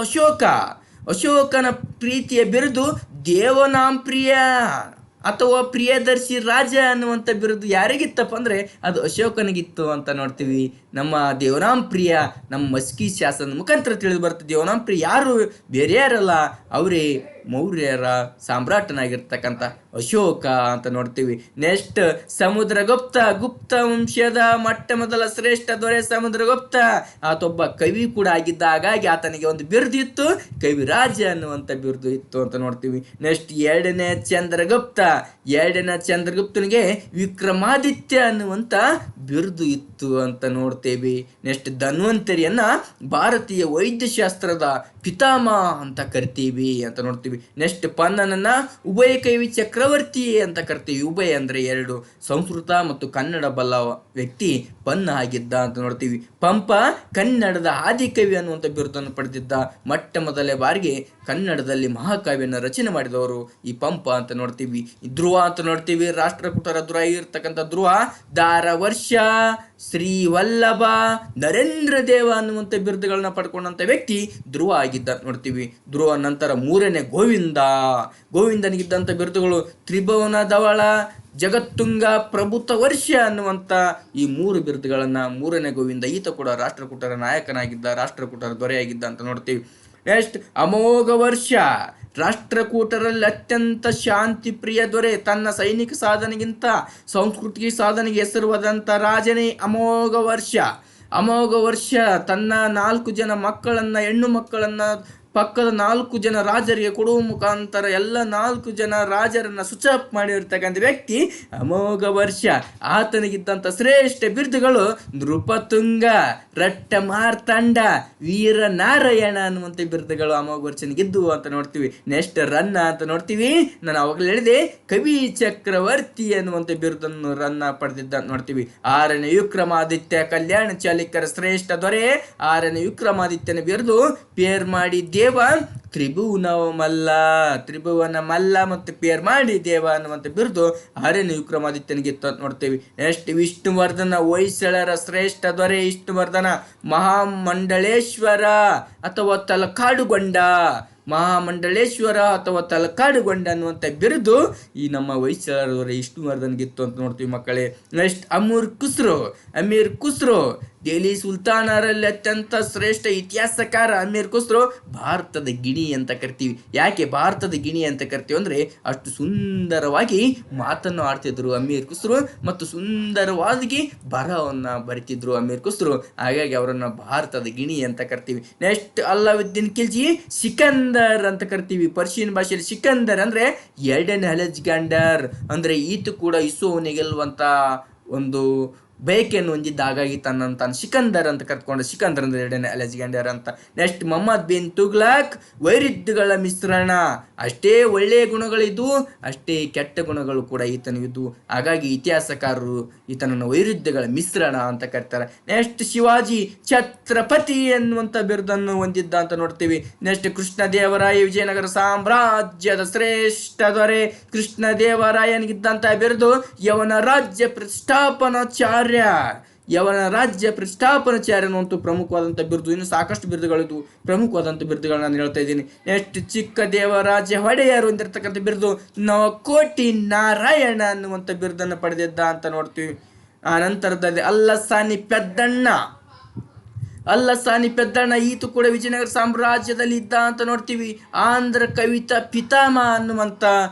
ಅಶೋಕನ ಪ್ರೀತಿಯ ಬಿರುದು ದೇವನಾಂಪ್ರಿಯ ಅಥವಾ ಪ್ರಿಯದರ್ಶಿ ರಾಜ ಅನ್ನುವಂಥ ಬಿರುದು ಯಾರಿಗಿತ್ತಪ್ಪ ಅಂದರೆ ಅದು ಅಶೋಕನಿಗಿತ್ತು ಅಂತ ನೋಡ್ತೀವಿ. ನಮ್ಮ ದೇವನಾಂಪ್ರಿಯ ನಮ್ಮ ಮಸ್ಕಿ ಶಾಸನದ ಮುಖಾಂತರ ತಿಳಿದು ಬರ್ತದೆ. ದೇವನಾಂಪ್ರಿಯ ಯಾರು, ಬೇರೆ ಯಾರಲ್ಲ, ಅವರೇ ಮೌರ್ಯರ ಸಾಮ್ರಾಟನಾಗಿರ್ತಕ್ಕಂಥ ಅಶೋಕ ಅಂತ ನೋಡ್ತೀವಿ. ನೆಕ್ಸ್ಟ್ ಗುಪ್ತ ವಂಶದ ಮೊಟ್ಟ ಮೊದಲ ಶ್ರೇಷ್ಠ ದೊರೆ ಸಮುದ್ರಗುಪ್ತ, ಆತೊಬ್ಬ ಕವಿ ಕೂಡ ಆಗಿದ್ದ. ಹಾಗಾಗಿ ಆತನಿಗೆ ಒಂದು ಬಿರುದು ಇತ್ತು, ಕವಿರಾಜ ಅನ್ನುವಂಥ ಬಿರುದು ಇತ್ತು ಅಂತ ನೋಡ್ತೀವಿ. ನೆಕ್ಸ್ಟ್ ಎರಡನೇ ಚಂದ್ರಗುಪ್ತನಿಗೆ ವಿಕ್ರಮಾದಿತ್ಯ ಅನ್ನುವಂಥ ಬಿರುದು ಇತ್ತು ಅಂತ ನೋಡ್ತೇವೆ. ನೆಕ್ಸ್ಟ್ ಧನ್ವಂತರಿಯನ್ನ ಭಾರತೀಯ ವೈದ್ಯಶಾಸ್ತ್ರದ ಪಿತಾಮಹ ಅಂತ ಕರಿತೀವಿ ಅಂತ ನೋಡ್ತೀವಿ. ನೆಕ್ಸ್ಟ್ ಪನ್ನನನ್ನ ಉಭಯ ಕವಿ ಚಕ್ರವರ್ತಿ ಅಂತ ಕರಿತೀವಿ. ಉಭಯ ಅಂದ್ರೆ 2, ಸಂಸ್ಕೃತ ಮತ್ತು ಕನ್ನಡ ಬಲ್ಲ ವ್ಯಕ್ತಿ ಪನ್ನ ಆಗಿದ್ದ ಅಂತ ನೋಡ್ತೀವಿ. ಪಂಪ ಕನ್ನಡದ ಆದಿಕವಿ ಅನ್ನುವಂಥ ಬಿರುದನ್ನು ಪಡೆದಿದ್ದ. ಮೊಟ್ಟ ಮೊದಲೇ ಬಾರಿಗೆ ಕನ್ನಡದಲ್ಲಿ ಮಹಾಕಾವ್ಯನ ರಚನೆ ಮಾಡಿದವರು ಈ ಪಂಪ ಅಂತ ನೋಡ್ತೀವಿ. ಧ್ರುವ ಅಂತ ನೋಡ್ತೀವಿ. ರಾಷ್ಟ್ರಕೂಟರ ಧ್ರುವ ಇರ್ತಕ್ಕಂಥ ಧ್ರುವ, ದಾರವರ್ಷ, ಶ್ರೀವಲ್ಲಭ, ನರೇಂದ್ರ ದೇವ ಅನ್ನುವಂಥ ಬಿರುದುಗಳನ್ನ ಪಡ್ಕೊಂಡಂಥ ವ್ಯಕ್ತಿ ಧ್ರುವ ಆಗಿದ್ದ ನೋಡ್ತೀವಿ. ಧ್ರುವ ನಂತರ 3ನೇ ಗೋವಿಂದನಿಗಿದ್ದಂಥ ಬಿರುದುಗಳು ತ್ರಿಭುವನ ಧವಳ, ಜಗತ್ತುಂಗ, ಪ್ರಭುತ ವರ್ಷ ಅನ್ನುವಂಥ ಈ 3 ಬಿರುದುಗಳನ್ನು 3ನೇ ಗೋವಿಂದ, ಈತ ಕೂಡ ರಾಷ್ಟ್ರಕೂಟರ ನಾಯಕನಾಗಿದ್ದ, ರಾಷ್ಟ್ರಕೂಟರ ದೊರೆಯಾಗಿದ್ದ ಅಂತ ನೋಡ್ತೀವಿ. ನೆಕ್ಸ್ಟ್ ಅಮೋಘ ವರ್ಷ, ರಾಷ್ಟ್ರಕೂಟರಲ್ಲಿ ಅತ್ಯಂತ ಶಾಂತಿ ಪ್ರಿಯ ದೊರೆ, ತನ್ನ ಸೈನಿಕ ಸಾಧನೆಗಿಂತ ಸಾಂಸ್ಕೃತಿಕ ಸಾಧನೆಗೆ ಹೆಸರುವಾದಂಥ ರಾಜನೇ ಅಮೋಘ ವರ್ಷ ತನ್ನ 4 ಜನ ಮಕ್ಕಳನ್ನ, ಹೆಣ್ಣು ಮಕ್ಕಳನ್ನ ಪಕ್ಕದ 4 ಜನ ರಾಜರಿಗೆ ಕೊಡುವ ಮುಖಾಂತರ ಎಲ್ಲ 4 ಜನ ರಾಜರನ್ನ ಸ್ವಿಚ್ ಅಪ್ ಮಾಡಿರ್ತಕ್ಕಂಥ ವ್ಯಕ್ತಿ ಅಮೋಘ ವರ್ಷ. ಆತನಿಗಿದ್ದಂಥ ಶ್ರೇಷ್ಠ ಬಿರುದುಗಳು ನೃಪತುಂಗ, ರಟ್ಟ ಮಾರ್ತಂಡ, ವೀರ ನಾರಾಯಣ ಅನ್ನುವಂಥ ಬಿರುದುಗಳು ಅಮೋಘ ವರ್ಷನಿಗಿದ್ದು ಅಂತ ನೋಡ್ತೀವಿ. ನೆಕ್ಸ್ಟ್ ರನ್ನ ಅಂತ ನೋಡ್ತೀವಿ. ನಾನು ಅವಾಗಲೇ ಹೇಳಿದೆ ಕವಿ ಚಕ್ರವರ್ತಿ ಅನ್ನುವಂಥ ಬಿರುದನ್ನು ರನ್ನ ಪಡೆದಿದ್ದ ಅಂತ ನೋಡ್ತೀವಿ. 6ನೇ ವಿಕ್ರಮಾದಿತ್ಯ ಕಲ್ಯಾಣ ಚಾಲುಕ್ಯರ ಶ್ರೇಷ್ಠ ದೊರೆ. 6ನೇ ವಿಕ್ರಮಾದಿತ್ಯನ ಬಿರುದು ಪೇರ್ ಮಾಡಿ ದೇವ ತ್ರಿಭುವನ ಮಲ್ಲ ಮತ್ತು ಪೇರ್ ಮಾಡಿ ದೇವ ಅನ್ನುವಂಥ ಬಿರುದು 6ನೇ ವಿಕ್ರಮಾದಿತ್ಯನಿಗಿತ್ತು ಅಂತ ನೋಡ್ತೀವಿ. ನೆಕ್ಸ್ಟ್ ವಿಷ್ಣುವರ್ಧನ, ಹೊಯ್ಸಳರ ಶ್ರೇಷ್ಠ ದೊರೆ ವಿಷ್ಣುವರ್ಧನ, ಮಹಾಮಂಡಳೇಶ್ವರ ಅಥವಾ ತಲಕಾಡುಗೊಂಡ ಅನ್ನುವಂಥ ಬಿರುದು ಈ ನಮ್ಮ ಹೊಯ್ಸಳರ ವಿಷ್ಣುವರ್ಧನ್ಗಿತ್ತು ಅಂತ ನೋಡ್ತೀವಿ ಮಕ್ಕಳೇ. ನೆಕ್ಸ್ಟ್ ಅಮೀರ್ ಖುಸ್ರೋ ದೆಹಲಿ ಸುಲ್ತಾನರಲ್ಲಿ ಅತ್ಯಂತ ಶ್ರೇಷ್ಠ ಇತಿಹಾಸಕಾರ ಅಮೀರ್ ಖುಸ್ರೋ ಭಾರತದ ಗಿಣಿ ಅಂತ ಕರಿತೀವಿ. ಯಾಕೆ ಭಾರತದ ಗಿಣಿ ಅಂತ ಕರಿತೀವಿ ಅಂದರೆ ಅಷ್ಟು ಸುಂದರವಾಗಿ ಮಾತನ್ನು ಆಡ್ತಿದ್ರು ಅಮೀರ್ ಖುಸ್ರೋ ಮತ್ತು ಸುಂದರವಾಗಿ ಬರಹವನ್ನು ಬರಿತಿದ್ರು ಅಮೀರ್ ಖುಸ್ರೋ. ಹಾಗಾಗಿ ಅವರನ್ನು ಭಾರತದ ಗಿಣಿ ಅಂತ ಕರಿತೀವಿ. ನೆಕ್ಸ್ಟ್ ಅಲ್ಲಾವುದ್ದೀನ್ ಖಿಲ್ಜಿ ಸಿಕಂದರ್ ಅಂತ ಕರಿತೀವಿ. ಪರ್ಷಿಯನ್ ಭಾಷೆಯಲ್ಲಿ ಸಿಕಂದರ್ ಅಂದರೆ 2ನೇ ಅಲೆಕ್ಸಾಂಡರ್ ಅಂದರೆ ಈತ ಕೂಡ ಇಸ್ರೋವನ್ನು ಗೆಲ್ಲುವಂಥ ಒಂದು ಬಯಕೆಯನ್ನು ಹೊಂದಿದ್ದ. ಹಾಗಾಗಿ ತನ್ನ ಸಿಕಂದರ್ ಅಂತ ಕರ್ಕೊಂಡು ಸಿಕಂದರ್ ಅಂದ್ರೆ ಎರಡನೇ ಅಲೆಕ್ಸಾಂಡರ್ ಅಂತ. ನೆಕ್ಸ್ಟ್ ಮೊಹಮ್ಮದ್ ಬಿನ್ ತುಗ್ಲಕ್ ವೈರುಧ್ಯಗಳ ಮಿಶ್ರಣ. ಅಷ್ಟೇ ಒಳ್ಳೆಯ ಗುಣಗಳಿದ್ದು ಅಷ್ಟೇ ಕೆಟ್ಟ ಗುಣಗಳು ಕೂಡ ಈತನಿಗಿದ್ದು. ಹಾಗಾಗಿ ಇತಿಹಾಸಕಾರರು ಈತನನ್ನು ವೈರುಧ್ಯಗಳ ಮಿಶ್ರಣ ಅಂತ ಕರೀತಾರೆ. ನೆಕ್ಸ್ಟ್ ಶಿವಾಜಿ ಛತ್ರಪತಿ ಎನ್ನುವಂತ ಬಿರುದನ್ನು ಹೊಂದಿದ್ದ ಅಂತ ನೋಡ್ತೀವಿ. ನೆಕ್ಸ್ಟ್ ಕೃಷ್ಣದೇವರಾಯ ವಿಜಯನಗರ ಸಾಮ್ರಾಜ್ಯದ ಶ್ರೇಷ್ಠ ದೊರೆ. ಕೃಷ್ಣದೇವರಾಯನಿಗಿದ್ದಂತ ಬಿರುದು ಯವನ ರಾಜ್ಯ ಪ್ರತಿಷ್ಠಾಪನಾಚಾರ್ಯ. ಯವನ ರಾಜ್ಯ ಪ್ರತಿಷ್ಠಾಪನಾಚಾರ್ಯ ಅನ್ನುವಂಥ ಪ್ರಮುಖವಾದಂಥ ಬಿರುದು. ಇನ್ನು ಸಾಕಷ್ಟು ಬಿರುದುಗಳಿದ್ದು ಪ್ರಮುಖವಾದಂಥ ಬಿರುದುಗಳನ್ನ ನಾನು ಹೇಳ್ತಾ ಇದ್ದೀನಿ. ನೆಕ್ಸ್ಟ್ ಚಿಕ್ಕ ದೇವರಾಜ ಒಡೆಯರು ಹೊಂದಿರತಕ್ಕಂಥ ಬಿರುದು ನವಕೋಟಿ ನಾರಾಯಣ ಅನ್ನುವಂಥ ಬಿರುದನ್ನು ಪಡೆದಿದ್ದ ಅಂತ ನೋಡ್ತೀವಿ. ಆ ನಂತರದಲ್ಲಿ ಅಲ್ಲಸಾನಿ ಪೆದ್ದಣ್ಣ ಈತು ಕೂಡ ವಿಜಯನಗರ ಸಾಮ್ರಾಜ್ಯದಲ್ಲಿ ಇದ್ದ ಅಂತ ನೋಡ್ತೀವಿ. ಆಂಧ್ರ ಕವಿತಾ ಪಿತಾಮಹ ಅನ್ನುವಂಥ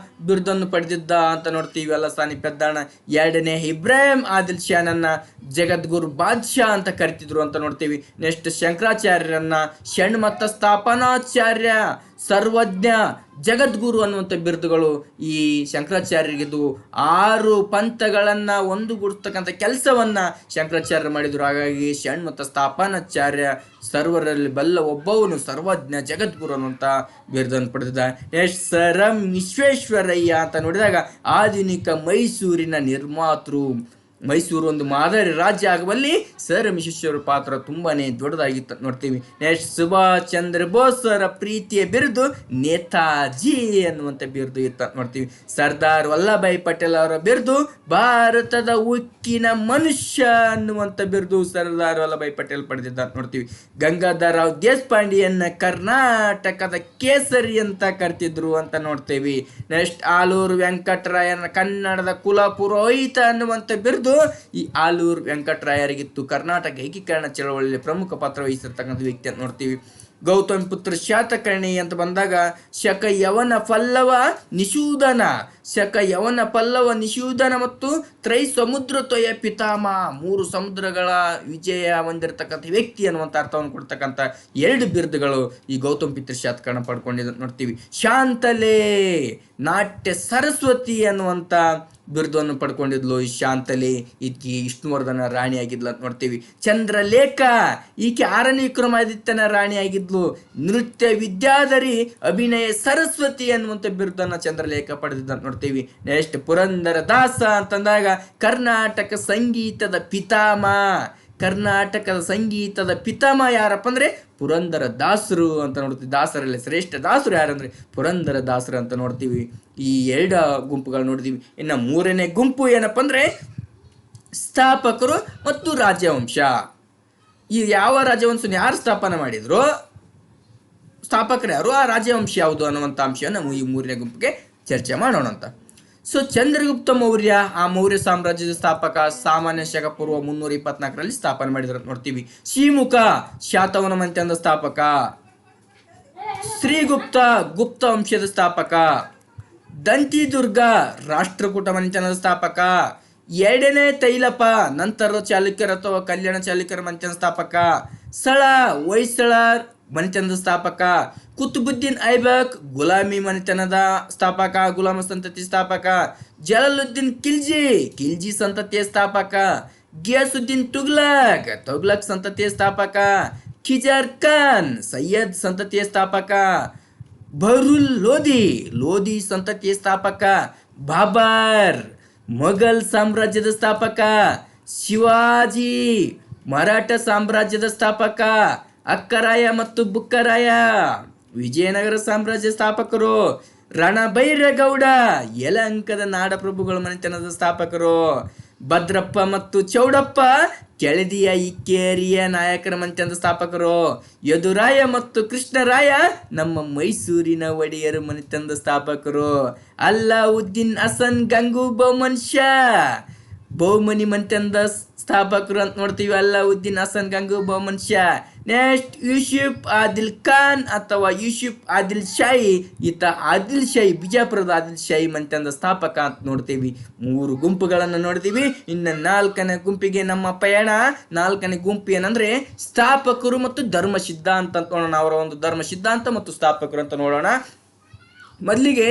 ಬಿರುದನ್ನು ಪಡೆದಿದ್ದ ಅಂತ ನೋಡ್ತೀವಿ ಅಲ್ಲಸಾನಿ ಪೆದ್ದಣ್ಣ. ಎರಡನೇ ಇಬ್ರಾಹಿಂ ಆದಿಲ್ ಶಾನನ್ನ ಜಗದ್ಗುರು ಬಾದ್ಶಾ ಅಂತ ಕರಿತಿದ್ರು ಅಂತ ನೋಡ್ತೀವಿ. ನೆಕ್ಸ್ಟ್ ಶಂಕರಾಚಾರ್ಯರನ್ನ ಷಣ್ಮತ ಸ್ಥಾಪನಾಚಾರ್ಯ, ಸರ್ವಜ್ಞ, ಜಗದ್ಗುರು ಅನ್ನುವಂಥ ಬಿರುದುಗಳು ಈ ಶಂಕರಾಚಾರ್ಯರಿಗಿದ್ದು. 6 ಪಂಥಗಳನ್ನ ಒಂದುಗೂಡಿಸ್ತಕ್ಕಂಥ ಕೆಲಸವನ್ನ ಶಂಕರಾಚಾರ್ಯರು ಮಾಡಿದ್ರು. ಹಾಗಾಗಿ ಷಣ್ಮತ ಸ್ಥಾಪನಾಚಾರ್ಯ, ಸರ್ವರಲ್ಲಿ ಬಲ್ಲ ಒಬ್ಬವನು, ಸರ್ವಜ್ಞ, ಜಗದ್ಗುರು ಅನ್ನುವಂಥ ಬಿರುದನ್ನು ಪಡೆದಿದ್ದ. ನೆಕ್ಸ್ಟ್ ಸರ್ ಎಂ ವಿಶ್ವೇಶ್ವರಯ್ಯ ಅಂತ ನೋಡಿದಾಗ ಆಧುನಿಕ ಮೈಸೂರಿನ ನಿರ್ಮಾತೃ. ಮೈಸೂರು ಒಂದು ಮಾದರಿ ರಾಜ್ಯ ಆಗುವಲ್ಲಿ ಸರ್ ಎಂ ವಿಶ್ವೇಶ್ವರ ಪಾತ್ರ ತುಂಬಾನೇ ದೊಡ್ಡದಾಗಿತ್ತು ನೋಡ್ತೀವಿ. ನೆಕ್ಸ್ಟ್ ಸುಭಾಷ್ ಚಂದ್ರ ಬೋಸರ ಪ್ರೀತಿಯ ಬಿರುದು ನೇತಾಜಿ ಅನ್ನುವಂಥ ಬಿರುದು ಇತ್ತು ನೋಡ್ತೀವಿ. ಸರ್ದಾರ್ ವಲ್ಲಭಾಯ್ ಪಟೇಲ್ ಅವರ ಬಿರುದು ಭಾರತದ ಉಕ್ಕಿನ ಮನುಷ್ಯ ಅನ್ನುವಂಥ ಬಿರುದು ಸರ್ದಾರ್ ವಲ್ಲಭಾಯ್ ಪಟೇಲ್ ಪಡೆದಿದ್ದ ನೋಡ್ತೀವಿ. ಗಂಗಾಧರ ರಾವ್ ದೇಶಪಾಂಡೆಯನ್ನ ಕರ್ನಾಟಕದ ಕೇಸರಿ ಅಂತ ಕರ್ತಿದ್ರು ಅಂತ ನೋಡ್ತೇವೆ. ನೆಕ್ಸ್ಟ್ ಆಲೂರು ವೆಂಕಟರಾಯನ ಕನ್ನಡದ ಕುಲ ಪುರೋಹಿತ ಅನ್ನುವಂಥ ಬಿರುದು ಈ ಆಲೂರು ವೆಂಕಟರಾಯರಿಗಿತ್ತು. ಕರ್ನಾಟಕ ಏಕೀಕರಣ ಚಳವಳಿಯಲ್ಲಿ ಪ್ರಮುಖ ಪಾತ್ರ ವಹಿಸಿರ್ತಕ್ಕಂಥ ವ್ಯಕ್ತಿ ಅಂತ ನೋಡ್ತೀವಿ. ಗೌತಮ್ ಪುತ್ರ ಶಾತಕರ್ಣಿ ಅಂತ ಬಂದಾಗ ಶಕ ಯವನ ಪಲ್ಲವ ನಿಷೂದನ ಮತ್ತು ತ್ರೈ ಸಮುದ್ರತೊಯ ಪಿತಾಮಹ, 3 ಸಮುದ್ರಗಳ ವಿಜಯ ಹೊಂದಿರತಕ್ಕಂಥ ವ್ಯಕ್ತಿ ಅನ್ನುವಂಥ ಅರ್ಥವನ್ನು ಕೊಡ್ತಕ್ಕಂಥ 2 ಬಿರುದುಗಳು ಈ ಗೌತಮ್ ಪಿತೃ ಶಾತಕರ್ಣ ಪಡ್ಕೊಂಡಿದ್ದ ನೋಡ್ತೀವಿ. ಶಾಂತಲೆ ನಾಟ್ಯ ಸರಸ್ವತಿ ಅನ್ನುವಂಥ ಬಿರುದನ್ನು ಪಡ್ಕೊಂಡಿದ್ಲು ಈ ಶಾಂತಲೆ. ಈಕೆ ವಿಷ್ಣುವರ್ಧನ ರಾಣಿ ಆಗಿದ್ಲು ಅಂತ ನೋಡ್ತೀವಿ. ಚಂದ್ರಲೇಖ ಈಕೆ 6ನೇ ವಿಕ್ರಮಾದಿತ್ಯನ ರಾಣಿ ಆಗಿದ್ಲು. ನೃತ್ಯ ವಿದ್ಯಾಧರಿ, ಅಭಿನಯ ಸರಸ್ವತಿ ಅನ್ನುವಂಥ ಬಿರುದನ್ನು ಚಂದ್ರಲೇಖ ಪಡೆದಿದ್ದ ಅಂತ ನೋಡ್ತೀವಿ. ನೆಕ್ಸ್ಟ್ ಪುರಂದರ ದಾಸ ಅಂತಂದಾಗ ಕರ್ನಾಟಕ ಸಂಗೀತದ ಪಿತಾಮಹ ಯಾರಪ್ಪ ಅಂದ್ರೆ ಪುರಂದರ ದಾಸರು ಅಂತ ನೋಡ್ತೀವಿ. ದಾಸರಲ್ಲಿ ಶ್ರೇಷ್ಠ ದಾಸರು ಯಾರಂದ್ರೆ ಪುರಂದರ ದಾಸರು ಅಂತ ನೋಡ್ತೀವಿ. ಈ 2 ಗುಂಪುಗಳು ನೋಡ್ತೀವಿ. ಇನ್ನು 3ನೇ ಗುಂಪು ಏನಪ್ಪ ಅಂದ್ರೆ ಸ್ಥಾಪಕರು ಮತ್ತು ರಾಜವಂಶ. ಈ ಯಾವ ರಾಜವಂಶನ ಯಾರು ಸ್ಥಾಪನೆ ಮಾಡಿದ್ರು, ಸ್ಥಾಪಕರು ಯಾರು, ಆ ರಾಜವಂಶ ಯಾವುದು ಅನ್ನುವಂಥ ಅಂಶವನ್ನು ಈ 3ನೇ ಗುಂಪಿಗೆ ಚರ್ಚೆ ಮಾಡೋಣ ಅಂತ. ಸೊ ಚಂದ್ರಗುಪ್ತ ಮೌರ್ಯ, ಆ ಮೌರ್ಯ ಸಾಮ್ರಾಜ್ಯದ ಸ್ಥಾಪಕ, ಸಾಮಾನ್ಯ ಶಕ ಪೂರ್ವ 324ರಲ್ಲಿ ಸ್ಥಾಪನೆ ಮಾಡಿದ್ರು ನೋಡ್ತೀವಿ. ಶ್ರೀಮುಖ ಶಾತವನ ಮಂತ್ಯದ ಸ್ಥಾಪಕ. ಶ್ರೀಗುಪ್ತ ಗುಪ್ತ ವಂಶದ ಸ್ಥಾಪಕ. ದಂತಿದುರ್ಗ ರಾಷ್ಟ್ರಕೂಟ ಮಂತ್ಯದ ಸ್ಥಾಪಕ. 2ನೇ ತೈಲಪ ನಂತರ ಚಾಲುಕ್ಯರ ಅಥವಾ ಕಲ್ಯಾಣ ಚಾಲುಕ್ಯರ ಮಂತ್ಯದ ಸ್ಥಾಪಕ. ಸಳ ಹೊಯ್ಸಳ ಮನೆತನದ ಸ್ಥಾಪಕ. ಕುತುಬುದ್ದೀನ್ ಐಬಕ್ ಗುಲಾಮಿ ಮನೆತನದ ಸ್ಥಾಪಕ, ಗುಲಾಮ ಸಂತತಿ ಸ್ಥಾಪಕ. ಜಲಾಲುದ್ದೀನ್ ಖಿಲ್ಜಿ ಸಂತತಿಯ ಸ್ಥಾಪಕ. ಗಿಯಾಸುದ್ದೀನ್ ತುಗ್ಲಕ್ ಸಂತತಿಯ ಸ್ಥಾಪಕ. ಖಿಜಾರ್ ಖಾನ್ ಸೈಯದ್ ಸಂತತಿಯ ಸ್ಥಾಪಕ. ಬಹರುಲ್ ಲೋಧಿ ಸಂತತಿಯ ಸ್ಥಾಪಕ. ಬಾಬರ್ ಮೊಘಲ್ ಸಾಮ್ರಾಜ್ಯದ ಸ್ಥಾಪಕ. ಶಿವಾಜಿ ಮರಾಠ ಸಾಮ್ರಾಜ್ಯದ ಸ್ಥಾಪಕ. ಅಕ್ಕರಾಯ ಮತ್ತು ಬುಕ್ಕರಾಯ ವಿಜಯನಗರ ಸಾಮ್ರಾಜ್ಯ ಸ್ಥಾಪಕರು. ರಣಭೈರಗೌಡ ಯಲಂಕದ ನಾಡಪ್ರಭುಗಳ ಮನೆತನದ ಸ್ಥಾಪಕರು. ಭದ್ರಪ್ಪ ಮತ್ತು ಚೌಡಪ್ಪ ಕೆಳದಿಯ ಇಕ್ಕೇರಿಯ ನಾಯಕರ ಮನೆತನದ ಸ್ಥಾಪಕರು. ಯದುರಾಯ ಮತ್ತು ಕೃಷ್ಣರಾಯ ನಮ್ಮ ಮೈಸೂರಿನ ಒಡೆಯರ ಮನೆತನದ ಸ್ಥಾಪಕರು. ಅಲ್ಲಾವುದ್ದೀನ್ ಹಸನ್ ಗಂಗು ಬಹುಮನಿ ಮನೆತನದ ಸ್ಥಾಪಕರು ಅಂತ ನೋಡ್ತೀವಿ. ಅಲ್ಲಾವುದ್ದೀನ್ ಹಸನ್ ಗಂಗು ಬಹುಮನ್ ಶಾ. ನೆಕ್ಸ್ಟ್ ಯೂಸುಫ್ ಆದಿಲ್ ಖಾನ್ ಅಥವಾ ಯೂಸುಫ್ ಆದಿಲ್ ಶಾಹಿ, ಈತ ಆದಿಲ್ ಶಾಹಿ, ಬಿಜಾಪುರದ ಆದಿಲ್ ಶಾಹಿ ಮನೆತನದ ಸ್ಥಾಪಕ ಅಂತ ನೋಡ್ತೀವಿ. 3 ಗುಂಪುಗಳನ್ನು ನೋಡ್ತೀವಿ. ಇನ್ನು 4ನೇ ಗುಂಪಿಗೆ ನಮ್ಮ ಪಯಣ. 4ನೇ ಗುಂಪು ಏನಂದ್ರೆ ಸ್ಥಾಪಕರು ಮತ್ತು ಧರ್ಮ ಸಿದ್ಧಾಂತ ಅಂತ ನೋಡೋಣ. ಅವರ ಒಂದು ಧರ್ಮ ಸಿದ್ಧಾಂತ ಮತ್ತು ಸ್ಥಾಪಕರು ಅಂತ ನೋಡೋಣ. ಮೊದಲಿಗೆ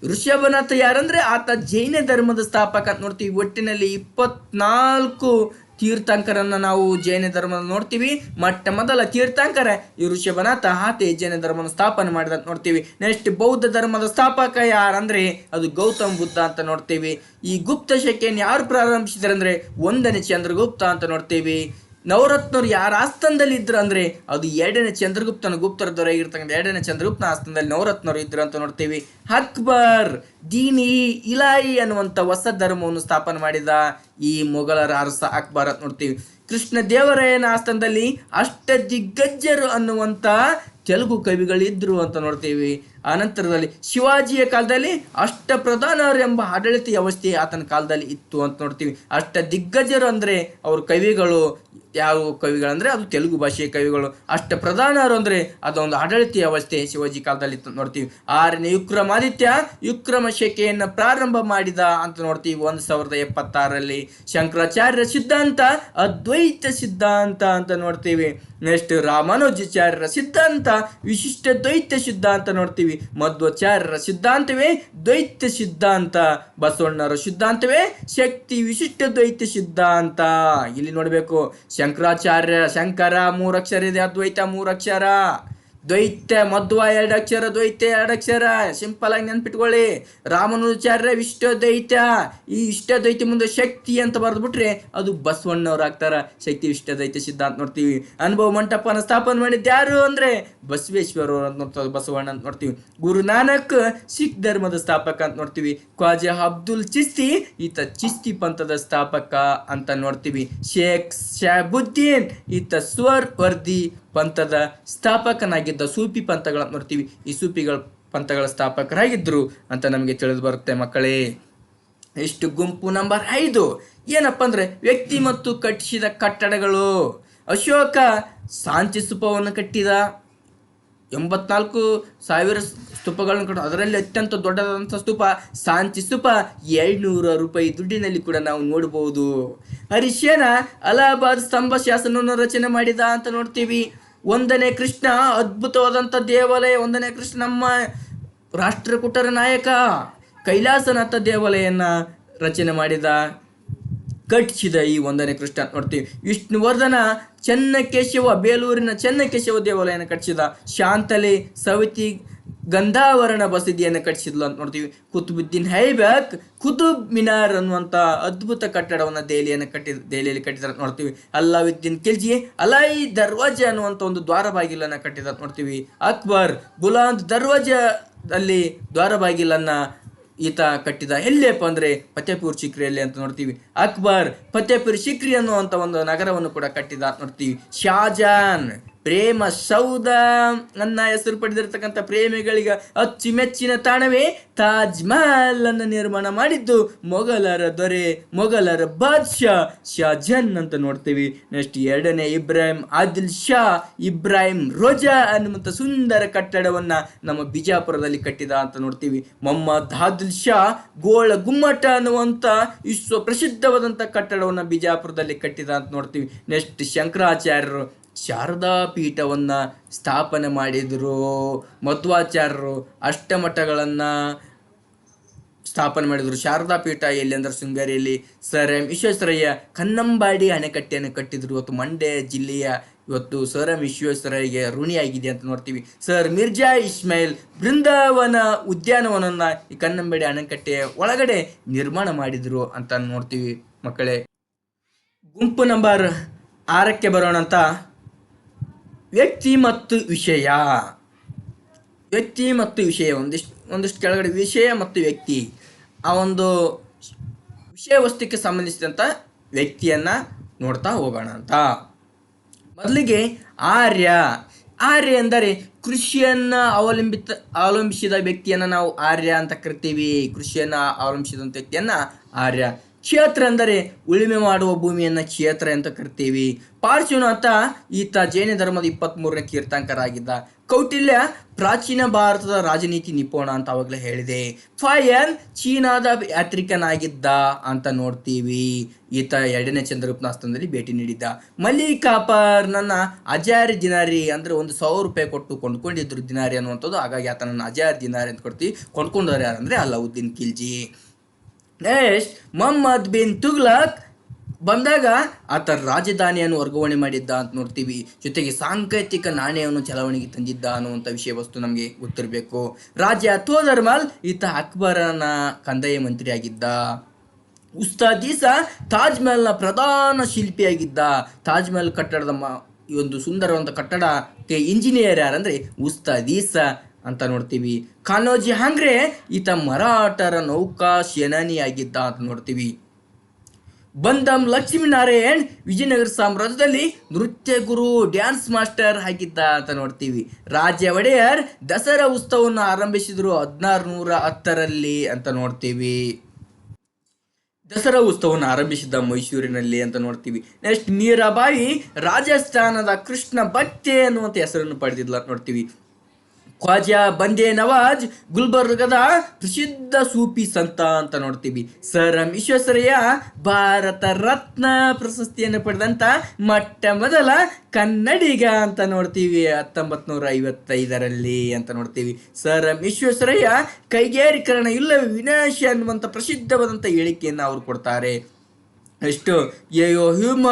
ಋಷಭನಾಥ ಯಾರಂದ್ರೆ ಆತ ಜೈನ ಧರ್ಮದ ಸ್ಥಾಪಕ ಅಂತ ನೋಡ್ತೀವಿ. ಒಟ್ಟಿನಲ್ಲಿ 24 ತೀರ್ಥಂಕರನ್ನ ನಾವು ಜೈನ ಧರ್ಮದ ನೋಡ್ತೀವಿ. ಮೊಟ್ಟ ಮೊದಲ ತೀರ್ಥಂಕರ ಈ ಋಷಭನಾಥ, ಆತ ಜೈನ ಧರ್ಮನ ಸ್ಥಾಪನೆ ಮಾಡಿದ ನೋಡ್ತೀವಿ. ನೆಕ್ಸ್ಟ್ ಬೌದ್ಧ ಧರ್ಮದ ಸ್ಥಾಪಕ ಯಾರಂದ್ರೆ ಅದು ಗೌತಮ ಬುದ್ಧ ಅಂತ ನೋಡ್ತೀವಿ. ಈ ಗುಪ್ತ ಶಾಖೆಯನ್ನು ಯಾರು ಪ್ರಾರಂಭಿಸಿದ್ರೆ ಅಂದ್ರೆ 1ನೇ ಚಂದ್ರಗುಪ್ತ ಅಂತ ನೋಡ್ತೀವಿ. ನವರತ್ನರು ಯಾರ ಆಸ್ಥಾನದಲ್ಲಿ ಇದ್ರು ಅಂದ್ರೆ ಅದು 2ನೇ ಚಂದ್ರಗುಪ್ತನ ಗುಪ್ತರ ದೊರೆ ಆಗಿರ್ತಕ್ಕಂಥ 2ನೇ ಚಂದ್ರಗುಪ್ತನ ಆಸ್ಥಾನದಲ್ಲಿ ನವರತ್ನರು ಇದ್ರು ಅಂತ ನೋಡ್ತೀವಿ. ಅಕ್ಬರ್ ದೀನಿ ಇಲಾಯಿ ಅನ್ನುವಂಥ ಹೊಸ ಧರ್ಮವನ್ನು ಸ್ಥಾಪನೆ ಮಾಡಿದ ಈ ಮೊಘಲರ ಅರಸ ಅಕ್ಬರ್ ಅಂತ ನೋಡ್ತೀವಿ. ಕೃಷ್ಣ ದೇವರಾಯನ ಆಸ್ಥಾನದಲ್ಲಿ ಅಷ್ಟದಿಗ್ಗಜರು ಅನ್ನುವಂಥ ತೆಲುಗು ಕವಿಗಳಿದ್ರು ಅಂತ ನೋಡ್ತೀವಿ. ಆನಂತರದಲ್ಲಿ ಶಿವಾಜಿಯ ಕಾಲದಲ್ಲಿ ಅಷ್ಟಪ್ರಧಾನರು ಎಂಬ ಆಡಳಿತ ವ್ಯವಸ್ಥೆ ಆತನ ಕಾಲದಲ್ಲಿ ಇತ್ತು ಅಂತ ನೋಡ್ತೀವಿ. ಅಷ್ಟದಿಗ್ಗಜರು ಅಂದ್ರೆ ಅವ್ರ ಕವಿಗಳು ಯಾವ ಕವಿಗಳಂದ್ರೆ ಅದು ತೆಲುಗು ಭಾಷೆಯ ಕವಿಗಳು. ಅಷ್ಟಪ್ರಧಾನರು ಅಂದ್ರೆ ಅದೊಂದು ಆಡಳಿತ ವ್ಯವಸ್ಥೆ ಶಿವಾಜಿ ಕಾಲದಲ್ಲಿ ಇತ್ತು ನೋಡ್ತೀವಿ. 6ನೇ ವಿಕ್ರಮಾದಿತ್ಯ ವಿಕ್ರಮ ಶಕೆಯನ್ನು ಪ್ರಾರಂಭ ಮಾಡಿದ ಅಂತ ನೋಡ್ತೀವಿ 1076ರಲ್ಲಿ. ಶಂಕರಾಚಾರ್ಯರ ಸಿದ್ಧಾಂತ ಅದ್ವೈತ ಸಿದ್ಧಾಂತ ಅಂತ ನೋಡ್ತೀವಿ. ನೆಕ್ಸ್ಟ್ ರಾಮಾನುಜಾಚಾರ್ಯರ ಸಿದ್ಧಾಂತ ವಿಶಿಷ್ಟ ದ್ವೈತ ಸಿದ್ಧಾಂತ ನೋಡ್ತೀವಿ. ಮಧ್ವಾಚಾರ್ಯರ ಸಿದ್ಧಾಂತವೇ ದ್ವೈತ ಸಿದ್ಧಾಂತ. ಬಸವಣ್ಣರ ಸಿದ್ಧಾಂತವೇ ಶಕ್ತಿ ವಿಶಿಷ್ಟ ದ್ವೈತ ಸಿದ್ಧಾಂತ. ಇಲ್ಲಿ ನೋಡ್ಬೇಕು, ಶಂಕರಾಚಾರ್ಯ ಶಂಕರ 3 ಅಕ್ಷರ ಇದೆ, ಅದ್ವೈತ 3 ಅಕ್ಷರ, ದ್ವೈತ ಮಧ್ವ 2 ಅಕ್ಷರ, ದ್ವೈತ 2 ಅಕ್ಷರ. ಸಿಂಪಲ್ ಆಗಿ ನೆನ್ಪಿಟ್ಕೊಳ್ಳಿ. ರಾಮಾನುಜಾಚಾರ್ಯ ವಿಶಿಷ್ಟದ್ವೈತ, ಈ ಇಷ್ಟದ್ವೈತ ಮುಂದೆ ಶಕ್ತಿ ಅಂತ ಬರೆದ್ಬಿಟ್ರೆ ಅದು ಬಸವಣ್ಣವ್ರು ಆಗ್ತಾರ. ಶಕ್ತಿ ವಿಶಿಷ್ಟದ್ವೈತ ಸಿದ್ಧಾಂತ ನೋಡ್ತೀವಿ. ಅನುಭವ ಮಂಟಪನ ಸ್ಥಾಪನೆ ಮಾಡಿದ್ದು ಯಾರು ಅಂದ್ರೆ ಬಸವೇಶ್ವರ ಅಂತ ಬಸವಣ್ಣ ಅಂತ ನೋಡ್ತೀವಿ. ಗುರು ನಾನಕ್ ಸಿಖ್ ಧರ್ಮದ ಸ್ಥಾಪಕ ಅಂತ ನೋಡ್ತೀವಿ. ಖ್ವಾಜಾ ಅಬ್ದುಲ್ ಚಿಸ್ತಿ ಈತ ಚಿಸ್ತಿ ಪಂಥದ ಸ್ಥಾಪಕ ಅಂತ ನೋಡ್ತೀವಿ. ಶೇಖ್ ಶಹಾಬುದ್ದೀನ್ ಈತ ಸ್ವರ್ ವರ್ದಿ ಪಂಥದ ಸ್ಥಾಪಕನಾಗಿದ್ದ. ಸೂಫಿ ಪಂಥಗಳ ನೋಡ್ತೀವಿ. ಈ ಸೂಫಿಗಳ ಪಂಥಗಳ ಸ್ಥಾಪಕರಾಗಿದ್ರು ಅಂತ ನಮಗೆ ತಿಳಿದು ಬರುತ್ತೆ ಮಕ್ಕಳೇ. ಇಷ್ಟು ಗುಂಪು ನಂಬರ್ 5 ಏನಪ್ಪ ಅಂದ್ರೆ ವ್ಯಕ್ತಿ ಮತ್ತು ಕಟ್ಟಿಸಿದ ಕಟ್ಟಡಗಳು. ಅಶೋಕ ಸಾಂಚಿ ಸ್ತೂಪವನ್ನು ಕಟ್ಟಿದ. 84,000 ಸ್ತೂಪಗಳನ್ನು ಕಟ್ಟ. ಅದರಲ್ಲಿ ಅತ್ಯಂತ ದೊಡ್ಡದಾದಂಥ ಸ್ತೂಪ ಸಾಂಚಿ ಸ್ತೂಪ 700 ರೂಪಾಯಿ ದುಡ್ಡಿನಲ್ಲಿ ಕೂಡ ನಾವು ನೋಡಬಹುದು. ಹರಿಶೇನ ಅಲಹಾಬಾದ್ ಸ್ತಂಭ ಶಾಸನವನ್ನು ರಚನೆ ಮಾಡಿದ ಅಂತ ನೋಡ್ತೀವಿ. 1ನೇ ಕೃಷ್ಣ ಅದ್ಭುತವಾದಂಥ ದೇವಾಲಯ. 1ನೇ ಕೃಷ್ಣ ನಮ್ಮ ರಾಷ್ಟ್ರಕೂಟರ ನಾಯಕ. ಕೈಲಾಸನಾಥ ದೇವಾಲಯನ ರಚನೆ ಮಾಡಿದ, ಕಟ್ಟಿಸಿದ ಈ 1ನೇ ಕೃಷ್ಣ ನೋಡ್ತೀವಿ. ವಿಷ್ಣುವರ್ಧನ ಚೆನ್ನಕೇಶವ ಬೇಲೂರಿನ ಚೆನ್ನಕೇಶವ ದೇವಾಲಯನ ಕಟ್ಟಿಸಿದ. ಶಾಂತಲೆ ಸವತಿ ಗಂಧಾವರಣ ಬಸದಿಯನ್ನು ಕಟ್ಟಿಸಿದ್ಲು ಅಂತ ನೋಡ್ತೀವಿ. ಕುತುಬುದ್ದೀನ್ ಐಬಕ್ ಕುತುಬ್ ಮಿನಾರ್ ಅನ್ನುವಂಥ ಅದ್ಭುತ ಕಟ್ಟಡವನ್ನು ದೆಹಲಿಯಲ್ಲಿ ಕಟ್ಟಿದ ನೋಡ್ತೀವಿ. ಅಲ್ಲಾವುದ್ದೀನ್ ಖಿಲ್ಜಿ ಅಲಾಯಿ ದರ್ವಾಜ ಅನ್ನುವಂಥ ಒಂದು ದ್ವಾರ ಬಾಗಿಲನ್ನು ಕಟ್ಟಿದ ನೋಡ್ತೀವಿ. ಅಕ್ಬರ್ ಬುಲಾಂದ್ ದರ್ವಾಜದಲ್ಲಿ ದ್ವಾರ ಬಾಗಿಲನ್ನ ಈತ ಕಟ್ಟಿದ. ಎಲ್ಲಿಯಪ್ಪ ಅಂದ್ರೆ ಫತೇಪುರ್ ಸಿಕ್ರಿಯಲ್ಲಿ ಅಂತ ನೋಡ್ತೀವಿ. ಅಕ್ಬರ್ ಫತೇಪುರ್ ಸಿಕ್ರಿ ಅನ್ನುವಂಥ ಒಂದು ನಗರವನ್ನು ಕೂಡ ಕಟ್ಟಿದ ನೋಡ್ತೀವಿ. ಶಾಜಾನ್ ಪ್ರೇಮ ಸೌಧ ನನ್ನ ಹೆಸರು ಪಡೆದಿರ್ತಕ್ಕಂಥ ಪ್ರೇಮಿಗಳಿಗೆ ಅಚ್ಚುಮೆಚ್ಚಿನ ತಾಣವೇ ತಾಜ್ ಮಹಲ್ ಅನ್ನು ನಿರ್ಮಾಣ ಮಾಡಿದ್ದು ಮೊಘಲರ ದೊರೆ, ಮೊಘಲರ ಬಾದ್ಶಾ ಶಾಜಾನ್ ಅಂತ ನೋಡ್ತೀವಿ. ನೆಕ್ಸ್ಟ್ 2ನೇ ಇಬ್ರಾಹಿಂ ಆದಿಲ್ ಶಾ ಇಬ್ರಾಹಿಂ ರೋಜಾ ಅನ್ನುವಂಥ ಸುಂದರ ಕಟ್ಟಡವನ್ನ ನಮ್ಮ ಬಿಜಾಪುರದಲ್ಲಿ ಕಟ್ಟಿದ ಅಂತ ನೋಡ್ತೀವಿ. ಮೊಹಮ್ಮದ್ ಆದಿಲ್ ಶಾ ಗೋಳ ಗುಮ್ಮಟ ಅನ್ನುವಂಥ ವಿಶ್ವ ಪ್ರಸಿದ್ಧವಾದಂಥ ಕಟ್ಟಡವನ್ನ ಬಿಜಾಪುರದಲ್ಲಿ ಕಟ್ಟಿದ ಅಂತ ನೋಡ್ತೀವಿ. ನೆಕ್ಸ್ಟ್ ಶಂಕರಾಚಾರ್ಯರು ಶಾರದಾ ಪೀಠವನ್ನ ಸ್ಥಾಪನೆ ಮಾಡಿದರು. ಮಧ್ವಾಚಾರ್ಯರು ಅಷ್ಟಮಠಗಳನ್ನು ಸ್ಥಾಪನೆ ಮಾಡಿದರು. ಶಾರದಾ ಪೀಠ ಎಲ್ಲಿ ಅಂದ್ರೆ ಶೃಂಗೇರಿಯಲ್ಲಿ. ಸರ್ ಎಂ ವಿಶ್ವೇಶ್ವರಯ್ಯ ಕನ್ನಂಬಾಡಿ ಅಣೆಕಟ್ಟೆಯನ್ನು ಕಟ್ಟಿದ್ರು. ಇವತ್ತು ಮಂಡ್ಯ ಜಿಲ್ಲೆಯ ಇವತ್ತು ಸರ್ ಎಂ ವಿಶ್ವೇಶ್ವರಯ್ಯಗೆ ಋಣಿಯಾಗಿದೆ ಅಂತ ನೋಡ್ತೀವಿ. ಸರ್ ಮಿರ್ಜಾ ಇಸ್ಮಾಯಿಲ್ ಬೃಂದಾವನ ಉದ್ಯಾನವನವನ್ನು ಈ ಕನ್ನಂಬಾಡಿ ಅಣೆಕಟ್ಟೆಯ ಒಳಗಡೆ ನಿರ್ಮಾಣ ಮಾಡಿದ್ರು ಅಂತ ನೋಡ್ತೀವಿ ಮಕ್ಕಳೇ. ಗುಂಪು ನಂಬರ್ 6ಕ್ಕೆ ಬರೋಣ ಅಂತ. ವ್ಯಕ್ತಿ ಮತ್ತು ವಿಷಯ. ವ್ಯಕ್ತಿ ಮತ್ತು ವಿಷಯ ಒಂದಿಷ್ಟು ಕೆಳಗಡೆ ವಿಷಯ ಮತ್ತು ವ್ಯಕ್ತಿ, ಆ ಒಂದು ವಿಷಯ ವಸ್ತುಕ್ಕೆ ಸಂಬಂಧಿಸಿದಂಥ ವ್ಯಕ್ತಿಯನ್ನ ನೋಡ್ತಾ ಹೋಗೋಣ ಅಂತ. ಮೊದಲಿಗೆ ಆರ್ಯ. ಆರ್ಯ ಎಂದರೆ ಕೃಷಿಯನ್ನು ಅವಲಂಬಿಸಿದ ವ್ಯಕ್ತಿಯನ್ನು ನಾವು ಆರ್ಯ ಅಂತ ಕರಿತೀವಿ. ಕೃಷಿಯನ್ನು ಅವಲಂಬಿಸಿದಂಥ ವ್ಯಕ್ತಿಯನ್ನ ಆರ್ಯ. ಕ್ಷೇತ್ರ ಅಂದರೆ ಉಳುಮೆ ಮಾಡುವ ಭೂಮಿಯನ್ನು ಕ್ಷೇತ್ರ ಅಂತ ಕರಿತೀವಿ. ಪಾರ್ಶ್ವನಾಥ ಈತ ಜೈನ ಧರ್ಮದ 23ನೇ ತೀರ್ಥಂಕರಾಗಿದ್ದ. ಕೌಟಿಲ್ಯ ಪ್ರಾಚೀನ ಭಾರತದ ರಾಜನೀತಿ ನಿಪುಣ ಅಂತ ಅವಾಗಲೇ ಹೇಳಿದೆ. ಫಯನ್ ಚೀನಾದ ಯಾತ್ರಿಕನಾಗಿದ್ದ ಅಂತ ನೋಡ್ತೀವಿ. ಈತ 2ನೇ ಚಂದ್ರಗುಪ್ತನ ಆಸ್ಥಾನದಲ್ಲಿ ಭೇಟಿ ನೀಡಿದ್ದ. ಮಲಿಕ್ ಕಾಫರ್ನನ್ನ ಅಜಾರಿ ದಿನಾರಿ ಅಂದ್ರೆ $1,000 ಕೊಟ್ಟು ಕೊಂಡ್ಕೊಂಡಿದ್ರು ದಿನಾರಿ ಅನ್ನುವಂಥದ್ದು. ಹಾಗಾಗಿ ಆತನನ್ನು ಅಜಾರಿ ದಿನಾರಿ ಅಂತ ಕೊಡ್ತೀವಿ. ಕೊಂಡ್ಕೊಂಡವ್ರು ಯಾರಂದ್ರೆ ಅಲಾವುದ್ದೀನ್ ಖಿಲ್ಜಿ. ನೆಕ್ಸ್ಟ್ ಮೊಹಮ್ಮದ್ ಬಿನ್ ತುಗ್ಲಕ್ ಬಂದಾಗ ಆತ ರಾಜಧಾನಿಯನ್ನು ವರ್ಗಾವಣೆ ಮಾಡಿದ್ದ ಅಂತ ನೋಡ್ತೀವಿ. ಜೊತೆಗೆ ಸಾಂಕೇತಿಕ ನಾಣ್ಯವನ್ನು ಚಲಾವಣೆಗೆ ತಂದಿದ್ದ ಅನ್ನುವಂಥ ವಿಷಯ ವಸ್ತು ನಮಗೆ ಗೊತ್ತಿರಬೇಕು. ರಾಜ ತೋದರ್ಮಲ್ ಈತ ಅಕ್ಬರನ ಕಂದಾಯ ಮಂತ್ರಿಯಾಗಿದ್ದ. ಉಸ್ತಾದೀಸ ತಾಜ್ ಮಹಲ್ನ ಪ್ರಧಾನ ಶಿಲ್ಪಿಯಾಗಿದ್ದ. ತಾಜ್ ಮಹಲ್ ಕಟ್ಟಡದ ಈ ಒಂದು ಸುಂದರವಾದ ಕಟ್ಟಡಕ್ಕೆ ಇಂಜಿನಿಯರ್ ಯಾರಂದ್ರೆ ಉಸ್ತಾದೀಸ ಅಂತ ನೋಡ್ತೀವಿ. ಕಾನೋಜಿ ಹಾಂಗ್ರೆ ಈತ ಮರಾಠರ ನೌಕಾ ಸೇನಾನಿಯಾಗಿದ್ದ ಅಂತ ನೋಡ್ತೀವಿ. ಬಂದಂ ಲಕ್ಷ್ಮೀನಾರಾಯಣ್ ವಿಜಯನಗರ ಸಾಮ್ರಾಜ್ಯದಲ್ಲಿ ನೃತ್ಯ ಗುರು, ಡ್ಯಾನ್ಸ್ ಮಾಸ್ಟರ್ ಆಗಿದ್ದ ಅಂತ ನೋಡ್ತೀವಿ. ರಾಜ ಒಡೆಯರ್ ದಸರಾ ಉತ್ಸವವನ್ನು ಆರಂಭಿಸಿದ್ರು 1610ರಲ್ಲಿ ಅಂತ ನೋಡ್ತೀವಿ. ದಸರಾ ಉತ್ಸವವನ್ನು ಆರಂಭಿಸಿದ್ದ ಮೈಸೂರಿನಲ್ಲಿ ಅಂತ ನೋಡ್ತೀವಿ. ನೆಕ್ಸ್ಟ್ ಮೀರಾಬಾಯಿ ರಾಜಸ್ಥಾನದ ಕೃಷ್ಣ ಭಕ್ತೆ ಅನ್ನುವಂಥ ಹೆಸರನ್ನು ಪಡೆದಿದ್ಲ ಅಂತ ನೋಡ್ತೀವಿ. ಖ್ವಾಜಾ ಬಂದೇ ನವಾಜ್ ಗುಲ್ಬರ್ಗದ ಪ್ರಸಿದ್ಧ ಸೂಫಿ ಸಂತ ಅಂತ ನೋಡ್ತೀವಿ. ಸರ್ ಎಂ ವಿಶ್ವೇಶ್ವರಯ್ಯ ಭಾರತ ರತ್ನ ಪ್ರಶಸ್ತಿಯನ್ನು ಪಡೆದಂತ ಮೊದಲ ಕನ್ನಡಿಗ ಅಂತ ನೋಡ್ತೀವಿ 1955ರಲ್ಲಿ ಅಂತ ನೋಡ್ತೀವಿ. ಸರ್ ಎಂ ವಿಶ್ವೇಶ್ವರಯ್ಯ ಕೈಗಾರೀಕರಣ ಇಲ್ಲವೇ ವಿನಾಶ ಅನ್ನುವಂಥ ಪ್ರಸಿದ್ಧವಾದಂಥ ಹೇಳಿಕೆಯನ್ನು ಅವರು ಕೊಡ್ತಾರೆ. ಎಷ್ಟು ಯೋ ಹ್ಯೂಮ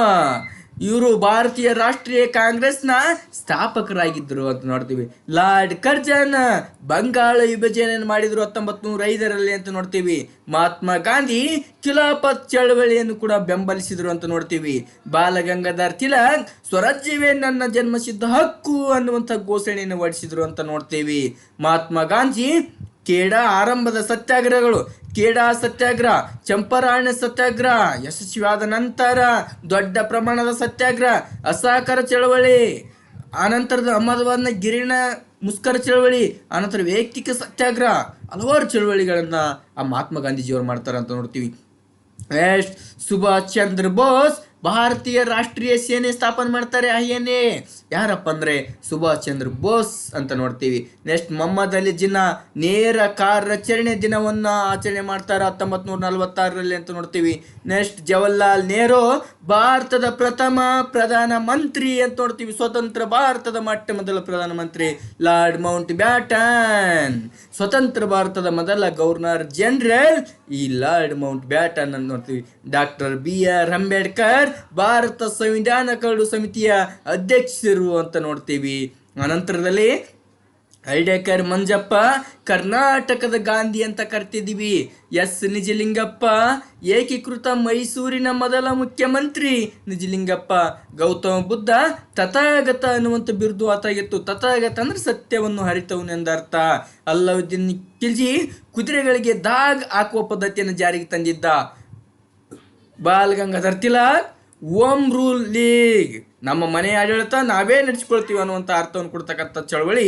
ಇವರು ಭಾರತೀಯ ರಾಷ್ಟ್ರೀಯ ಕಾಂಗ್ರೆಸ್ನ ಸ್ಥಾಪಕರಾಗಿದ್ದರು ಅಂತ ನೋಡ್ತೀವಿ. ಲಾರ್ಡ್ ಕರ್ಜನ್ ಬಂಗಾಳ ವಿಭಜನೆಯನ್ನು ಮಾಡಿದ್ರು 1905ರಲ್ಲಿ ಅಂತ ನೋಡ್ತೀವಿ. ಮಹಾತ್ಮ ಗಾಂಧಿ ಖಿಲಾಫತ್ ಚಳವಳಿಯನ್ನು ಕೂಡ ಬೆಂಬಲಿಸಿದ್ರು ಅಂತ ನೋಡ್ತೀವಿ. ಬಾಲಗಂಗಾಧರ್ ತಿಲಕ್ ಸ್ವರಾಜ್ಯವೇ ನನ್ನ ಜನ್ಮಸಿದ್ಧ ಹಕ್ಕು ಅನ್ನುವಂಥ ಘೋಷಣೆಯನ್ನು ಹೊರಡಿಸಿದ್ರು ಅಂತ ನೋಡ್ತೀವಿ. ಮಹಾತ್ಮ ಗಾಂಧಿ ಕೇಡಾ ಆರಂಭದ ಸತ್ಯಾಗ್ರಹಗಳು, ಕೇಡಾ ಸತ್ಯಾಗ್ರಹ, ಚಂಪಾರಣ್ಯ ಸತ್ಯಾಗ್ರಹ ಯಶಸ್ವಿಯಾದ ನಂತರ ದೊಡ್ಡ ಪ್ರಮಾಣದ ಸತ್ಯಾಗ್ರಹ, ಅಸಹಕಾರ ಚಳವಳಿ, ಆನಂತರದ ಅಹಮದಾಬಾದ್ನ ಗಿರಿಣ ಮುಷ್ಕರ ಚಳವಳಿ, ಆನಂತರ ವೈಯಕ್ತಿಕ ಸತ್ಯಾಗ್ರಹ, ಹಲವಾರು ಚಳವಳಿಗಳನ್ನ ಆ ಮಹಾತ್ಮ ಗಾಂಧೀಜಿಯವರು ಮಾಡ್ತಾರೆ ಅಂತ ನೋಡ್ತೀವಿ. ನೆಕ್ಸ್ಟ್ ಸುಭಾಷ್ ಚಂದ್ರ ಬೋಸ್ ಭಾರತೀಯ ರಾಷ್ಟ್ರೀಯ ಸೇನೆ ಸ್ಥಾಪನೆ ಮಾಡ್ತಾರೆ. ಐಎನ್ಎ ಯಾರಪ್ಪ ಅಂದ್ರೆ ಸುಭಾಷ್ ಚಂದ್ರ ಬೋಸ್ ಅಂತ ನೋಡ್ತೀವಿ. ನೆಕ್ಸ್ಟ್ ಮೊಹಮ್ಮದ್ ಅಲಿ ಜಿನ್ನಾ ನೇರ ಕಾರ್ಯಾಚರಣೆ ದಿನವನ್ನು ಆಚರಣೆ ಮಾಡ್ತಾರೆ 1946ರಲ್ಲಿ ಅಂತ ನೋಡ್ತೀವಿ. ನೆಕ್ಸ್ಟ್ ಜವಾಹರ್ಲಾಲ್ ನೆಹರು ಭಾರತದ ಪ್ರಥಮ ಪ್ರಧಾನ ಮಂತ್ರಿ ಅಂತ ನೋಡ್ತೀವಿ. ಸ್ವತಂತ್ರ ಭಾರತದ ಮೊದಲ ಪ್ರಧಾನಮಂತ್ರಿ. ಲಾರ್ಡ್ ಮೌಂಟ್ ಬ್ಯಾಟನ್ ಸ್ವತಂತ್ರ ಭಾರತದ ಮೊದಲ ಗವರ್ನರ್ ಜನರಲ್ ಈ ಲಾರ್ಡ್ ಮೌಂಟ್ ಬ್ಯಾಟನ್ ಅಂತ ನೋಡ್ತೀವಿ. ಡಾಕ್ಟರ್ BR ಅಂಬೇಡ್ಕರ್ ಭಾರತ ಸಂವಿಧಾನ ಕರಡು ಸಮಿತಿಯ ಅಧ್ಯಕ್ಷರು ಅಂತ ನೋಡ್ತೀವಿ. ಅನಂತರದಲ್ಲಿ ಐಡೇಕರ್ ಮಂಜಪ್ಪ ಕರ್ನಾಟಕದ ಗಾಂಧಿ ಅಂತ ಕರ್ತಿದ್ದೀವಿ. ಎಸ್ ನಿಜಲಿಂಗಪ್ಪ ಏಕೀಕೃತ ಮೈಸೂರಿನ ಮೊದಲ ಮುಖ್ಯಮಂತ್ರಿ ನಿಜಲಿಂಗಪ್ಪ. ಗೌತಮ ಬುದ್ಧ ತಥಾಗತ ಅನ್ನುವಂಥ ಬಿರುದು ಆತಾಗಿತ್ತು. ತಥಾಗತ ಅಂದ್ರೆ ಸತ್ಯವನ್ನು ಹರಿತವನು ಎಂದರ್ಥ. ಅಲಾವುದ್ದೀನ್ ಖಿಲ್ಜಿ ಕುದುರೆಗಳಿಗೆ ದಾಗ್ ಹಾಕುವ ಪದ್ಧತಿಯನ್ನು ಜಾರಿಗೆ ತಂದಿದ್ದ. Bal Gangadhar Tilak home rule league ನಮ್ಮ ಮನೆ ಆಡಳಿತ ನಾವೇ ನಡೆಸ್ಕೊಳ್ತೀವಿ ಅನ್ನುವಂಥ ಅರ್ಥವನ್ನು ಕೊಡ್ತಕ್ಕಂಥ ಚಳವಳಿ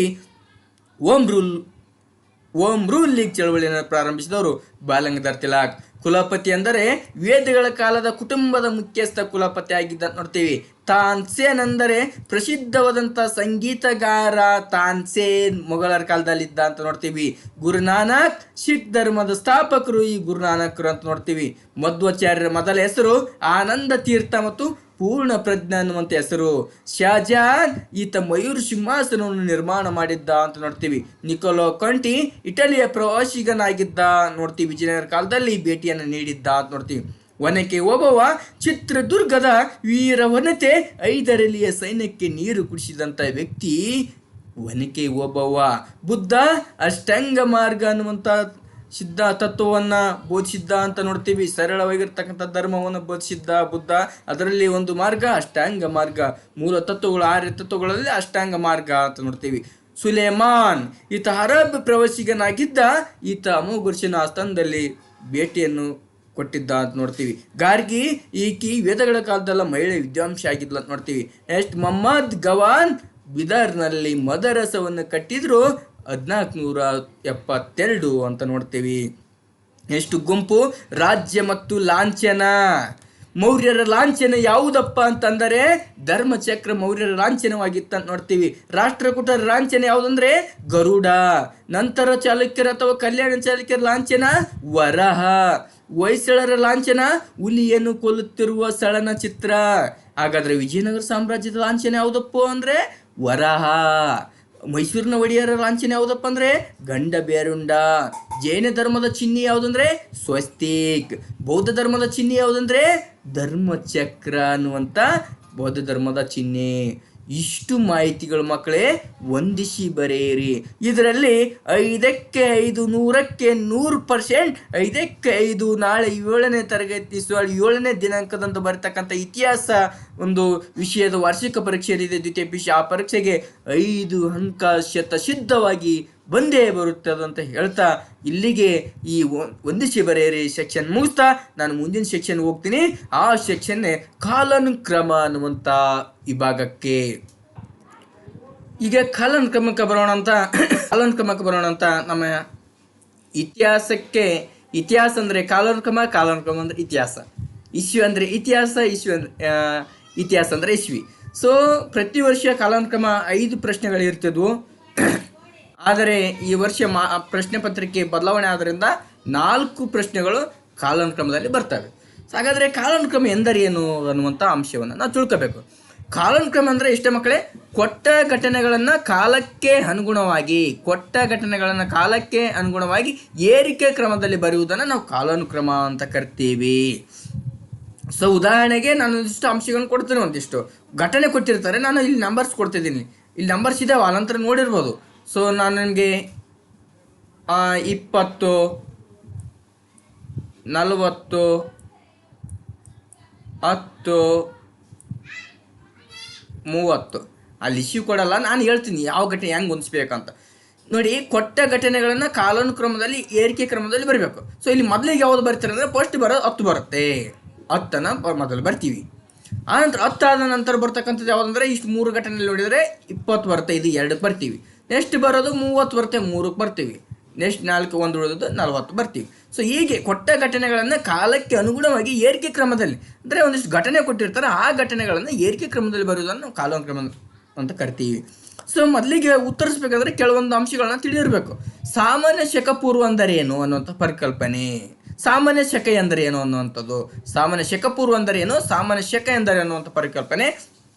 ಓಮ್ ರೂಲ್ ಲೀಗ್ ಚಳವಳಿಯನ್ನು ಪ್ರಾರಂಭಿಸಿದವರು ಬಾಲಗಂಗಾಧರ್ ತಿಲಕ್. ಕುಲಪತಿ ಅಂದರೆ ವೇದಗಳ ಕಾಲದ ಕುಟುಂಬದ ಮುಖ್ಯಸ್ಥ ಕುಲಪತಿ ಆಗಿದ್ದ ನೋಡ್ತೀವಿ. ತಾನ್ಸೇನ್ ಅಂದರೆ ಪ್ರಸಿದ್ಧವಾದಂಥ ಸಂಗೀತಗಾರ. ತಾನ್ಸೇನ್ ಮೊಘಲರ ಕಾಲದಲ್ಲಿದ್ದ ಅಂತ ನೋಡ್ತೀವಿ. ಗುರುನಾನಕ್ ಸಿಖ್ ಧರ್ಮದ ಸ್ಥಾಪಕರು ಈ ಗುರುನಾನಕರು ಅಂತ ನೋಡ್ತೀವಿ. ಮಧ್ವಾಚಾರ್ಯರ ಮೊದಲ ಹೆಸರು ಆನಂದ ತೀರ್ಥ ಮತ್ತು ಪೂರ್ಣ ಪ್ರಜ್ಞಾ ಅನ್ನುವಂಥ ಹೆಸರು. ಶಾಜಾನ್ ಈತ ಮಯೂರ್ ಸಿಂಹಾಸನವನ್ನು ನಿರ್ಮಾಣ ಮಾಡಿದ್ದ ಅಂತ ನೋಡ್ತೀವಿ. ನಿಕೋಲೋ ಕಂಟಿ ಇಟಲಿಯ ಪ್ರವಾಸಿಗನಾಗಿದ್ದ ನೋಡ್ತೀವಿ. ವಿಜಯನಗರ ಕಾಲದಲ್ಲಿ ಭೇಟಿಯನ್ನು ನೀಡಿದ್ದ ಅಂತ ನೋಡ್ತೀವಿ. ಒನಕೆ ಓಬವ್ವ ಚಿತ್ರದುರ್ಗದ ವೀರ ವನತೆ 5ರಲ್ಲಿಯ ಸೈನ್ಯಕ್ಕೆ ನೀರು ಕುಡಿಸಿದಂಥ ವ್ಯಕ್ತಿ ಒನಕೆ ಓಬವ್ವ. ಬುದ್ಧ ಅಷ್ಟಾಂಗ ಮಾರ್ಗ ಅನ್ನುವಂಥ ಸಿದ್ಧ ತತ್ವವನ್ನು ಬೋಧಿಸಿದ್ದ ಅಂತ ನೋಡ್ತೀವಿ. ಸರಳವಾಗಿರ್ತಕ್ಕಂಥ ಧರ್ಮವನ್ನು ಬೋಧಿಸಿದ್ದ ಬುದ್ಧ. ಅದರಲ್ಲಿ ಒಂದು ಮಾರ್ಗ ಅಷ್ಟಾಂಗ ಮಾರ್ಗ. ಮೂಲ ತತ್ವಗಳು 6 ತತ್ವಗಳಲ್ಲಿ ಅಷ್ಟಾಂಗ ಮಾರ್ಗ ಅಂತ ನೋಡ್ತೀವಿ. ಸುಲೇಮಾನ್ ಈತ ಅರಬ್ ಪ್ರವಾಸಿಗನಾಗಿದ್ದ. ಈತ ಅಮೋಘರ್ಷನ ಆಸ್ಥಾನದಲ್ಲಿ ಭೇಟಿಯನ್ನು ಕೊಟ್ಟಿದ್ದ ಅಂತ ನೋಡ್ತೀವಿ. ಗಾರ್ಗಿ ಈಕಿ ವೇದಗಳ ಕಾಲದಲ್ಲ ಮಹಿಳೆ ವಿದ್ವಾಂಸ ಆಗಿದ್ಲ ಅಂತ ನೋಡ್ತೀವಿ. ನೆಕ್ಸ್ಟ್ ಮೊಹಮ್ಮದ್ ಗವಾನ್ ಬಿದರ್ನಲ್ಲಿ ಮದರಸವನ್ನು ಕಟ್ಟಿದ್ರು 1472 ಅಂತ ನೋಡ್ತೀವಿ. ಎಷ್ಟು ಗುಂಪು ರಾಜ್ಯ ಮತ್ತು ಲಾಂಛನ ಮೌರ್ಯರ ಲಾಂಛನ ಯಾವುದಪ್ಪ ಅಂತಂದರೆ ಧರ್ಮಚಕ್ರ ಮೌರ್ಯರ ಲಾಂಛನವಾಗಿತ್ತಂತ ನೋಡ್ತೀವಿ. ರಾಷ್ಟ್ರಕೂಟರ ಲಾಂಛನ ಯಾವುದಂದ್ರೆ ಗರುಡ. ನಂತರ ಚಾಲುಕ್ಯರ ಅಥವಾ ಕಲ್ಯಾಣ ಚಾಲುಕ್ಯರ ಲಾಂಛನ ವರಹ. ಹೊಯ್ಸಳರ ಲಾಂಛನ ಹುಲಿಯನ್ನು ಕೊಲ್ಲುತ್ತಿರುವ ಸಳನ ಚಿತ್ರ. ಹಾಗಾದ್ರೆ ವಿಜಯನಗರ ಸಾಮ್ರಾಜ್ಯದ ಲಾಂಛನ ಯಾವುದಪ್ಪ ಅಂದ್ರೆ ವರಹ. ಮೈಸೂರಿನ ಒಡೆಯರ ಲಾಂಛನ ಯಾವುದಪ್ಪ ಅಂದ್ರೆ ಗಂಡ ಬೇರುಂಡ. ಜೈನ ಧರ್ಮದ ಚಿಹ್ನೆ ಯಾವುದಂದ್ರೆ ಸ್ವಸ್ತಿಕ್. ಬೌದ್ಧ ಧರ್ಮದ ಚಿಹ್ನೆ ಯಾವುದಂದ್ರೆ ಧರ್ಮಚಕ್ರ ಅನ್ನುವಂಥ ಬೌದ್ಧ ಧರ್ಮದ ಚಿಹ್ನೆ. ಇಷ್ಟು ಮಾಹಿತಿಗಳು ಮಕ್ಕಳೇ ಹೊಂದಿಸಿ ಬರೆಯಿರಿ. ಇದರಲ್ಲಿ 5ಕ್ಕೆ 5 100ಕ್ಕೆ 100%, 5ಕ್ಕೆ 5 ನಾಳೆ 7ನೇ ತರಗತಿ 7ನೇ ದಿನಾಂಕದಂದು ಬರತಕ್ಕಂಥ ಇತಿಹಾಸ ಒಂದು ವಿಷಯದ ವಾರ್ಷಿಕ ಪರೀಕ್ಷೆ ಇದೆ, ದ್ವಿತೀಯ ಪಿಯುಸಿ. ಆ ಪರೀಕ್ಷೆಗೆ 5 ಅಂಕ ಶತಸಿದ್ಧವಾಗಿ ಬಂದೇ ಬರುತ್ತದೆ ಅಂತ ಹೇಳ್ತಾ ಇಲ್ಲಿಗೆ ಈ ಹೊಂದಿಸಿ ಬರೆಯಿರಿ ಸೆಕ್ಷನ್ ಮುಗಿಸ್ತಾ ನಾನು ಮುಂದಿನ ಸೆಕ್ಷನ್ ಹೋಗ್ತೀನಿ. ಆ ಸೆಕ್ಷನ್ನೇ ಕಾಲಾನುಕ್ರಮ ಅನ್ನುವಂಥ ವಿಭಾಗಕ್ಕೆ. ಈಗ ಕಾಲಾನುಕ್ರಮಕ್ಕೆ ಬರೋಣ ಅಂತ ನಮ್ಮ ಇತಿಹಾಸ ಅಂದರೆ ಕಾಲಾನುಕ್ರಮ ಅಂದರೆ ಇತಿಹಾಸ, ಇಸ್ವಿ ಅಂದರೆ ಇತಿಹಾಸ ಅಂದರೆ ಇಸ್ವಿ. ಸೊ ಪ್ರತಿ ವರ್ಷ ಕಾಲಾನುಕ್ರಮ 5 ಪ್ರಶ್ನೆಗಳು ಇರ್ತಿದ್ವು. ಆದರೆ ಈ ವರ್ಷ ಪ್ರಶ್ನೆ ಪತ್ರಿಕೆ ಬದಲಾವಣೆ ಆದ್ದರಿಂದ 4 ಪ್ರಶ್ನೆಗಳು ಕಾಲಾನುಕ್ರಮದಲ್ಲಿ ಬರ್ತವೆ. ಹಾಗಾದರೆ ಕಾಲಾನುಕ್ರಮ ಎಂದರೇನು ಅನ್ನುವಂಥ ಅಂಶವನ್ನು ನಾವು ತಿಳ್ಕೋಬೇಕು. ಕಾಲಾನುಕ್ರಮ ಅಂದರೆ ಇಷ್ಟೇ ಮಕ್ಕಳೇ, ಕೊಟ್ಟ ಘಟನೆಗಳನ್ನು ಕಾಲಕ್ಕೆ ಅನುಗುಣವಾಗಿ ಏರಿಕೆ ಕ್ರಮದಲ್ಲಿ ಬರೆಯುವುದನ್ನು ನಾವು ಕಾಲಾನುಕ್ರಮ ಅಂತ ಕರಿತೀವಿ. ಸೊ ಉದಾಹರಣೆಗೆ ನಾನು ಇಷ್ಟು ಅಂಶಗಳನ್ನು ಕೊಡ್ತೀನಿ. ಒಂದಿಷ್ಟು ಘಟನೆ ಕೊಟ್ಟಿರ್ತಾರೆ, ನಾನು ಇಲ್ಲಿ ನಂಬರ್ಸ್ ಕೊಡ್ತಿದ್ದೀನಿ. ಇಲ್ಲಿ ನಂಬರ್ಸ್ ಇದಾವೆ, ಅನಂತರ ನೋಡಿರ್ಬೋದು. ಸೊ ನಾನು ನಿಮಗೆ 20, 40, 10, 30 ಅಲ್ಲಿ ಇಶ್ಯೂ ಕೊಡಲ್ಲ, ನಾನು ಹೇಳ್ತೀನಿ ಯಾವ ಘಟನೆ ಹೆಂಗೆ ಹೊಂದಿಸ್ಬೇಕಂತ. ನೋಡಿ, ಕೊಟ್ಟ ಘಟನೆಗಳನ್ನು ಕಾಲಾನುಕ್ರಮದಲ್ಲಿ ಏರಿಕೆ ಕ್ರಮದಲ್ಲಿ ಬರಬೇಕು. ಸೊ ಇಲ್ಲಿ ಮೊದಲಿಗೆ ಯಾವುದು ಬರ್ತಾರೆ ಅಂದರೆ ಫಸ್ಟ್ ಬರೋದು 10 ಬರುತ್ತೆ. 10ನ್ನು ಮೊದಲು ಬರ್ತೀವಿ. ಆನಂತರ 10 ಆದ ನಂತರ ಬರ್ತಕ್ಕಂಥದ್ದು ಯಾವುದಂದ್ರೆ ಇಷ್ಟು 3 ಘಟನೆಯಲ್ಲಿ ನೋಡಿದರೆ 20 ಬರುತ್ತೆ, ಇದು 2ಕ್ಕೆ ಬರ್ತೀವಿ. ನೆಕ್ಸ್ಟ್ ಬರೋದು 30 ಬರುತ್ತೆ, 3ಕ್ಕೆ ಬರ್ತೀವಿ. ನೆಕ್ಸ್ಟ್ 4 1 ಉಳಿದದ್ದು 40 ಬರ್ತೀವಿ. ಸೊ ಹೀಗೆ ಕೊಟ್ಟ ಘಟನೆಗಳನ್ನು ಕಾಲಕ್ಕೆ ಅನುಗುಣವಾಗಿ ಏರಿಕೆ ಕ್ರಮದಲ್ಲಿ, ಅಂದರೆ ಒಂದಿಷ್ಟು ಘಟನೆ ಕೊಟ್ಟಿರ್ತಾರೆ, ಆ ಘಟನೆಗಳನ್ನು ಏರಿಕೆ ಕ್ರಮದಲ್ಲಿ ಬರುವುದನ್ನು ನಾವು ಕಾಲಾನುಕ್ರಮ ಅಂತ ಕರಿತೀವಿ. ಸೊ ಮೊದಲಿಗೆ ಉತ್ತರಿಸಬೇಕಾದ್ರೆ ಕೆಲವೊಂದು ಅಂಶಗಳನ್ನ ತಿಳಿದಿರಬೇಕು. ಸಾಮಾನ್ಯ ಶಕ ಪೂರ್ವ ಅಂದರೆ ಏನು ಅನ್ನುವಂಥ ಪರಿಕಲ್ಪನೆ, ಸಾಮಾನ್ಯ ಶಕ ಎಂದರೆ ಏನು ಅನ್ನುವಂಥದ್ದು, ಸಾಮಾನ್ಯ ಶಕ ಪೂರ್ವ ಅಂದರೆ ಏನು, ಸಾಮಾನ್ಯ ಶಕ ಎಂದರೆ ಅನ್ನುವಂಥ ಪರಿಕಲ್ಪನೆ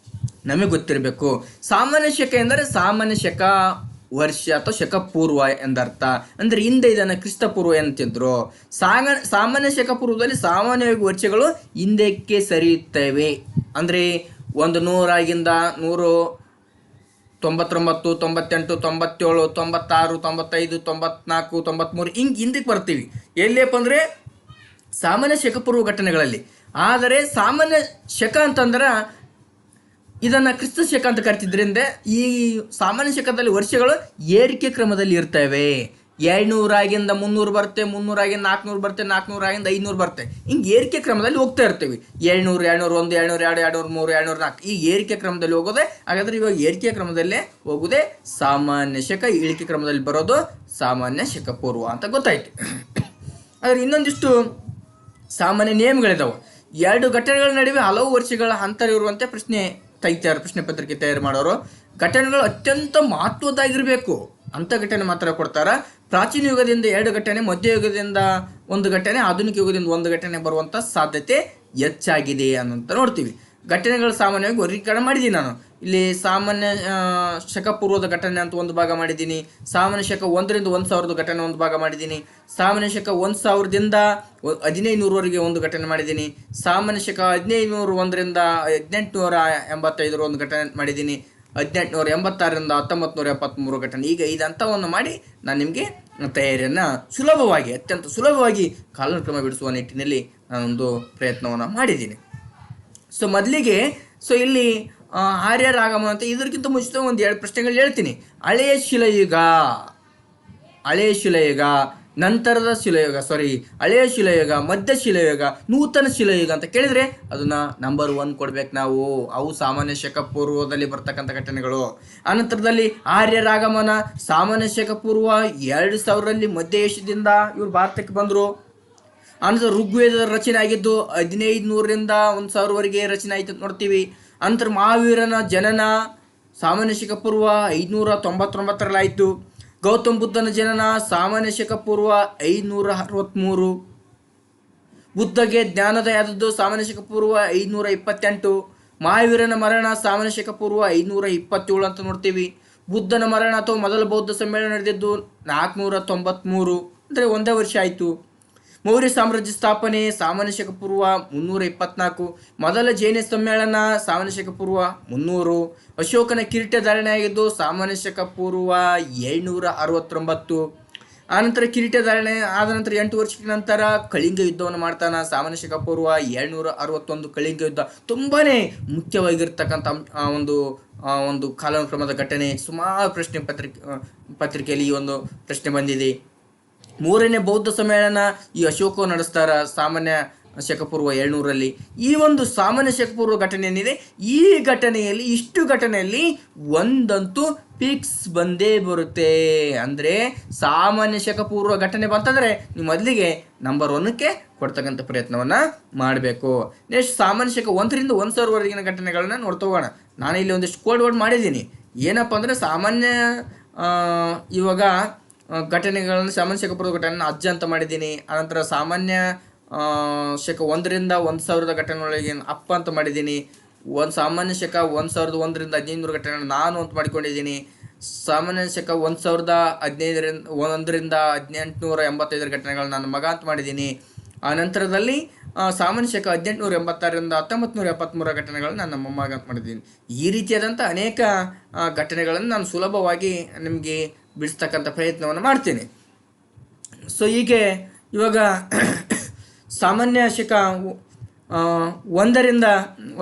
ನಮಗೆ ಗೊತ್ತಿರಬೇಕು. ಸಾಮಾನ್ಯ ಶಕ ಎಂದರೆ ಸಾಮಾನ್ಯ ಶಕ ವರ್ಷ ಅಥವಾ ಶಕ ಪೂರ್ವ ಎಂದರ್ಥ. ಅಂದರೆ ಹಿಂದೆ ಇದನ್ನು ಕ್ರಿಸ್ತ ಪೂರ್ವ ಎಂತಿದ್ರು. ಸಾಮಾನ್ಯ ಶಕ ಪೂರ್ವದಲ್ಲಿ ಸಾಮಾನ್ಯವಾಗಿ ವರ್ಷಗಳು ಹಿಂದಕ್ಕೆ ಸರಿಯುತ್ತವೆ. ಅಂದರೆ 100 199, 98, 97, 96, 95, 94, 93 ಹಿಂಗೆ ಹಿಂದಕ್ಕೆ ಬರ್ತೀವಿ. ಎಲ್ಲಿಯಪ್ಪ ಅಂದರೆ ಸಾಮಾನ್ಯ ಶಕಪೂರ್ವ ಘಟನೆಗಳಲ್ಲಿ. ಆದರೆ ಸಾಮಾನ್ಯ ಶಕ ಅಂತಂದ್ರೆ ಇದನ್ನು ಕ್ರಿಸ್ತ ಶಕ ಅಂತ ಕರಿತಿದ್ರಿಂದ ಈ ಸಾಮಾನ್ಯ ಶಕದಲ್ಲಿ ವರ್ಷಗಳು ಏರಿಕೆ ಕ್ರಮದಲ್ಲಿ ಇರ್ತವೆ. 200 300 ಬರುತ್ತೆ, 300 400 ಬರುತ್ತೆ, 400 500 ಬರುತ್ತೆ. ಹಿಂಗೆ ಏರಿಕೆ ಕ್ರಮದಲ್ಲಿ ಹೋಗ್ತಾ ಇರ್ತೀವಿ. 700 201 202 203 204 ಈ ಏರಿಕೆ ಕ್ರಮದಲ್ಲಿ ಹೋಗೋದೆ. ಹಾಗಾದರೆ ಇವಾಗ ಏರಿಕೆ ಕ್ರಮದಲ್ಲೇ ಹೋಗೋದೇ ಸಾಮಾನ್ಯ ಶಕ, ಇಳಿಕೆ ಕ್ರಮದಲ್ಲಿ ಬರೋದು ಸಾಮಾನ್ಯ ಶಕ ಪೂರ್ವ ಅಂತ ಗೊತ್ತಾಯ್ತು. ಆದರೆ ಇನ್ನೊಂದಿಷ್ಟು ಸಾಮಾನ್ಯ ನಿಯಮಗಳಿದಾವೆ. 2 ಘಟನೆಗಳ ನಡುವೆ ಹಲವು ವರ್ಷಗಳ ಅಂತರ ಇರುವಂತೆ ಪ್ರಶ್ನೆ ಪತ್ರಿಕೆ ತಯಾರು ಮಾಡೋರು. ಘಟನೆಗಳು ಅತ್ಯಂತ ಮಹತ್ವದ್ದಾಗಿರಬೇಕು ಅಂಥ ಘಟನೆ ಮಾತ್ರ ಕೊಡ್ತಾರೆ. ಪ್ರಾಚೀನ ಯುಗದಿಂದ 2 ಘಟನೆ, ಮಧ್ಯಯುಗದಿಂದ 1 ಘಟನೆ, ಆಧುನಿಕ ಯುಗದಿಂದ 1 ಘಟನೆ ಬರುವಂಥ ಸಾಧ್ಯತೆ ಹೆಚ್ಚಾಗಿದೆ ಅನ್ನೋಂತ ನೋಡ್ತೀವಿ. ಘಟನೆಗಳು ಸಾಮಾನ್ಯವಾಗಿ ವರ್ಗೀಕರಣ ಮಾಡಿದ್ದೀನಿ ನಾನು. ಇಲ್ಲಿ ಸಾಮಾನ್ಯ ಶಕ ಪೂರ್ವದ ಘಟನೆ ಅಂತ ಒಂದು ಭಾಗ ಮಾಡಿದ್ದೀನಿ, ಸಾಮಾನ್ಯ ಶಕ 1 ರಿಂದ 1000 ಘಟನೆ ಒಂದು ಭಾಗ ಮಾಡಿದ್ದೀನಿ, ಸಾಮಾನ್ಯ ಶಕ 1000ದಿಂದ 1500ವರೆಗೆ ಒಂದು ಘಟನೆ ಮಾಡಿದ್ದೀನಿ, ಸಾಮಾನ್ಯ ಶಕ 1501 ರಿಂದ 1885 ಒಂದು ಘಟನೆ ಮಾಡಿದ್ದೀನಿ, 1886ರಿಂದ 1973 ಘಟನೆ. ಈಗ 5 ಹಂತವನ್ನು ಮಾಡಿ ನಾನು ನಿಮಗೆ ತಯಾರಿಯನ್ನು ಅತ್ಯಂತ ಸುಲಭವಾಗಿ ಕಾಲಾನುಕ್ರಮ ಬಿಡಿಸುವ ನಿಟ್ಟಿನಲ್ಲಿ ನಾನೊಂದು ಪ್ರಯತ್ನವನ್ನು ಮಾಡಿದ್ದೀನಿ. ಸೊ ಮೊದಲಿಗೆ ಇಲ್ಲಿ ಆರ್ಯರ ಆಗಮನ ಅಂತ, ಇದಕ್ಕಿಂತ ಮುಂಚಿತ ಒಂದು 2 ಪ್ರಶ್ನೆಗಳು ಹೇಳ್ತೀನಿ. ಹಳೆಯ ಶಿಲಾಯುಗ, ನಂತರದ ಹಳೆಯ ಶಿಲಾಯುಗ, ಮಧ್ಯ ಶಿಲಾಯುಗ, ನೂತನ ಶಿಲಾಯುಗ ಅಂತ ಕೇಳಿದರೆ ಅದನ್ನು ನಂಬರ್ 1 ಕೊಡ್ಬೇಕು ನಾವು. ಅವು ಸಾಮಾನ್ಯ ಶಕ ಪೂರ್ವದಲ್ಲಿ ಬರ್ತಕ್ಕಂಥ ಘಟನೆಗಳು. ಅನಂತರದಲ್ಲಿ ಆರ್ಯರ ಆಗಮನ, ಸಾಮಾನ್ಯ ಶಕ ಪೂರ್ವ 2000ರಲ್ಲಿ ಮಧ್ಯ ಏಷ್ಯಾದಿಂದ ಇವರು ಭಾರತಕ್ಕೆ ಬಂದರು. ಆನಂತರ ಋಗ್ವೇದದ ರಚನೆ ಆಗಿದ್ದು 1500ರಿಂದ 1000ವರೆಗೆ ರಚನೆ ಆಯ್ತು ಅಂತ ನೋಡ್ತೀವಿ. ಅನಂತರ ಮಹಾವೀರನ ಜನನ ಸಾಮಾನ್ಯ ಶಕ ಪೂರ್ವ 599ರಲ್ಲಿ ಆಯಿತು. ಗೌತಮ ಬುದ್ಧನ ಜನನ ಸಾಮಾನ್ಯ ಶಕ ಪೂರ್ವ 563. ಬುದ್ಧಗೆ ಜ್ಞಾನೋದಯ ಆದದ್ದು ಸಾಮಾನ್ಯ ಶಕ ಪೂರ್ವ 528. ಮಹಾವೀರನ ಮರಣ ಸಾಮಾನ್ಯ ಶಕ ಪೂರ್ವ 527 ಅಂತ ನೋಡ್ತೀವಿ. ಬುದ್ಧನ ಮರಣ ಅಥವಾ ಮೊದಲ ಬೌದ್ಧ ಸಮ್ಮೇಳನ ನಡೆದಿದ್ದು 493, ಅಂದರೆ ಒಂದೇ ವರ್ಷ ಆಯಿತು. ಮೌರ್ಯ ಸಾಮ್ರಾಜ್ಯ ಸ್ಥಾಪನೆ ಸಾಮಾನ್ಯ ಶಕ ಪೂರ್ವ 324. ಮೊದಲ ಜೈನ ಸಮ್ಮೇಳನ ಸಾಮಾನ್ಯ ಶಕ ಪೂರ್ವ 300. ಅಶೋಕನ ಕಿರೀಟ ಧಾರಣೆ ಆಗಿದ್ದು ಸಾಮಾನ್ಯ ಶಕ ಪೂರ್ವ 769. ಆನಂತರ ಕಿರೀಟ ಧಾರಣೆ ಆದ ನಂತರ 8 ವರ್ಷಗಳ ನಂತರ ಕಳಿಂಗ ಯುದ್ಧವನ್ನು ಮಾಡ್ತಾನೆ. ಸಾಮಾನ್ಯ ಶಕ ಪೂರ್ವ 761 ಕಳಿಂಗ ಯುದ್ಧ ತುಂಬಾ ಮುಖ್ಯವಾಗಿರ್ತಕ್ಕಂಥ ಒಂದು ಕಾಲಾನುಕ್ರಮದ ಘಟನೆ. ಸುಮಾರು ಪ್ರಶ್ನೆ ಪತ್ರಿಕೆಯಲ್ಲಿ ಈ ಒಂದು ಪ್ರಶ್ನೆ ಬಂದಿದೆ. 3ನೇ ಬೌದ್ಧ ಸಮ್ಮೇಳನ ಈ ಅಶೋಕ ನಡೆಸ್ತಾರ ಸಾಮಾನ್ಯ ಶಕ ಪೂರ್ವ 700ರಲ್ಲಿ. ಈ ಒಂದು ಸಾಮಾನ್ಯ ಶಕ ಪೂರ್ವ ಘಟನೆ ಏನಿದೆ, ಈ ಘಟನೆಯಲ್ಲಿ ಇಷ್ಟು ಘಟನೆಯಲ್ಲಿ ಒಂದಂತೂ ಫಿಕ್ಸ್ ಬಂದೇ ಬರುತ್ತೆ. ಅಂದರೆ ಸಾಮಾನ್ಯ ಶಕ ಪೂರ್ವ ಘಟನೆ ಬಂತಂದರೆ ನೀವು ಮೊದಲಿಗೆ ನಂಬರ್ 1ಕ್ಕೆ ಕೊಡ್ತಕ್ಕಂಥ ಪ್ರಯತ್ನವನ್ನು ಮಾಡಬೇಕು. ನೆಕ್ಸ್ಟ್ ಸಾಮಾನ್ಯ ಶಕ 1ರಿಂದ 1000ವರೆಗಿನ ಘಟನೆಗಳನ್ನ ನೋಡ್ತಾ ಹೋಗೋಣ. ನಾನು ಇಲ್ಲಿ ಒಂದಿಷ್ಟು ಕೋಡ್ ವರ್ಡ್ ಮಾಡಿದ್ದೀನಿ. ಏನಪ್ಪ ಅಂದರೆ ಸಾಮಾನ್ಯ ಇವಾಗ ಘಟನೆಗಳನ್ನು ಸಾಮಾನ್ಯ ಶಕ ಪೂರ್ವ ಘಟನೆ ಅಜ್ಜ ಅಂತ ಮಾಡಿದ್ದೀನಿ. ಆನಂತರ ಸಾಮಾನ್ಯ ಶಕ 1ರಿಂದ 1000 ಘಟನೆಗಳಿಗೆ ಅಪ್ಪ ಅಂತ ಮಾಡಿದ್ದೀನಿ. ಸಾಮಾನ್ಯ ಶಕ 1001ರಿಂದ 1500 ಘಟನೆಗಳನ್ನ ನಾನು ಅಂತ ಮಾಡಿಕೊಂಡಿದ್ದೀನಿ. ಸಾಮಾನ್ಯ ಶಕ 1015ರಿಂದ 1885 ಘಟನೆಗಳನ್ನ ನನ್ನ ಮಗ ಅಂತ ಮಾಡಿದ್ದೀನಿ. ಆ ನಂತರದಲ್ಲಿ ಸಾಮಾನ್ಯ ಶಕ 1886ರಿಂದ 1973 ಘಟನೆಗಳನ್ನ ನನ್ನ ಮೊಮ್ಮಗ ಅಂತ ಮಾಡಿದ್ದೀನಿ. ಈ ರೀತಿಯಾದಂಥ ಅನೇಕ ಘಟನೆಗಳನ್ನು ನಾನು ಸುಲಭವಾಗಿ ನಿಮಗೆ ಬಿಡಿಸ್ತಕ್ಕಂಥ ಪ್ರಯತ್ನವನ್ನು ಮಾಡ್ತೀನಿ. ಸೊ ಹೀಗೆ ಇವಾಗ ಸಾಮಾನ್ಯ ಶಕ 1ರಿಂದ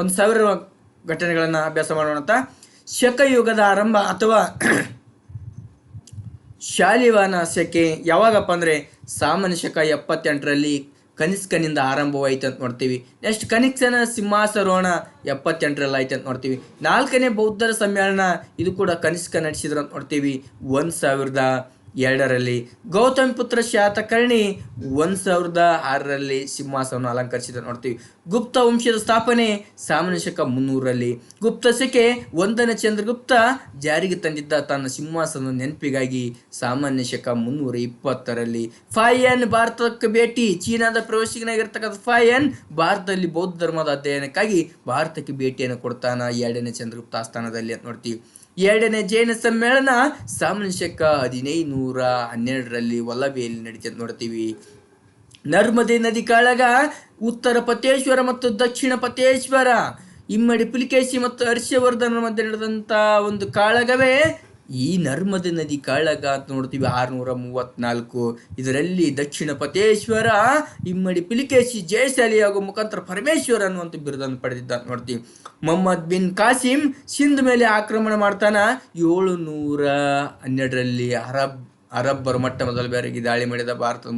1000 ಘಟನೆಗಳನ್ನು ಅಭ್ಯಾಸ ಮಾಡೋಣ ಅಂತ. ಶಕಯುಗದ ಆರಂಭ ಅಥವಾ ಶಾಲಿವಾಹನ ಶಕೆ ಯಾವಾಗಪ್ಪ ಅಂದರೆ ಸಾಮಾನ್ಯ ಶಕ 78ರಲ್ಲಿ ಕನಿಷ್ಕನಿಂದ ಆರಂಭವಾಯಿತು ಅಂತ ನೋಡ್ತೀವಿ. ನೆಕ್ಸ್ಟ್ ಕನಿಷ್ಕನ ಸಿಂಹಾಸರೋಹಣ 78ರಲ್ಲಿ ಆಯ್ತು ಅಂತ ನೋಡ್ತೀವಿ. 4ನೇ ಬೌದ್ಧರ ಸಮ್ಮೇಳನ ಇದು ಕೂಡ ಕನಿಷ್ಕ ನಡೆಸಿದ್ರು ಅಂತ ನೋಡ್ತೀವಿ 1002ರಲ್ಲಿ. ಗೌತಮ ಪುತ್ರ ಶಾತಕರ್ಣಿ 1006ರಲ್ಲಿ ಸಿಂಹಾಸನವನ್ನು ಅಲಂಕರಿಸಿದ ನೋಡ್ತೀವಿ. ಗುಪ್ತ ವಂಶದ ಸ್ಥಾಪನೆ ಸಾಮಾನ್ಯ ಶಕ 300ರಲ್ಲಿ. ಗುಪ್ತ ಶಕೆ 1ನೇ ಚಂದ್ರಗುಪ್ತ ಜಾರಿಗೆ ತಂದಿದ್ದ ತನ್ನ ಸಿಂಹಾಸನದ ನೆನಪಿಗಾಗಿ ಸಾಮಾನ್ಯ ಶಕ 320ರಲ್ಲಿ. ಫಾಯನ್ ಭಾರತಕ್ಕೆ ಭೇಟಿ. ಚೀನಾದ ಪ್ರವೇಶಿಗನಾಗಿರ್ತಕ್ಕಂಥ ಫಾಯನ್ ಭಾರತದಲ್ಲಿ ಬೌದ್ಧ ಧರ್ಮದ ಅಧ್ಯಯನಕ್ಕಾಗಿ ಭಾರತಕ್ಕೆ ಭೇಟಿಯನ್ನು ಕೊಡ್ತಾನ 2ನೇ ಚಂದ್ರಗುಪ್ತ ಆಸ್ಥಾನದಲ್ಲಿ ಅಂತ ನೋಡ್ತೀವಿ. 2ನೇ ಜೈನ ಸಮ್ಮೇಳನ ಸಾಮಾನ್ಯ ಶಕ 1512ರಲ್ಲಿ ವಲ್ಲಭೆಯಲ್ಲಿ ನಡೀತದೆ ನೋಡ್ತೀವಿ. ನರ್ಮದೆ ನದಿ ಕಾಳಗ ಉತ್ತರ ಪತೇಶ್ವರ ಮತ್ತು ದಕ್ಷಿಣ ಪತೇಶ್ವರ, ಇಮ್ಮಡಿ ಪುಲಿಕೇಶಿ ಮತ್ತು ಹರ್ಷವರ್ಧನ ಮಧ್ಯೆ ನಡೆದಂಥ ಒಂದು ಕಾಳಗವೇ ಈ ನರ್ಮದೆ ನದಿ ಕಾಳಗ ಅಂತ ನೋಡ್ತೀವಿ 634. ಇದರಲ್ಲಿ ದಕ್ಷಿಣ ಪತೇಶ್ವರ ಇಮ್ಮಡಿ ಪುಲಿಕೇಶಿ ಜಯಶಾಲಿ ಹಾಗೂ ಮುಖಾಂತರ ಪರಮೇಶ್ವರ ಅನ್ನುವಂಥ ಬಿರುದನ್ನು ಪಡೆದಿದ್ದ ಅಂತ ನೋಡ್ತೀವಿ. ಮೊಹಮ್ಮದ್ ಬಿನ್ ಕಾಸಿಂ ಸಿಂಧ್ ಮೇಲೆ ಆಕ್ರಮಣ ಮಾಡ್ತಾನ 712ರಲ್ಲಿ. ಅರಬ್ಬರು ಮೊಟ್ಟ ಮೊದಲ ಬಾರಿಗೆ ದಾಳಿ ಮಾಡಿದ ಭಾರತದ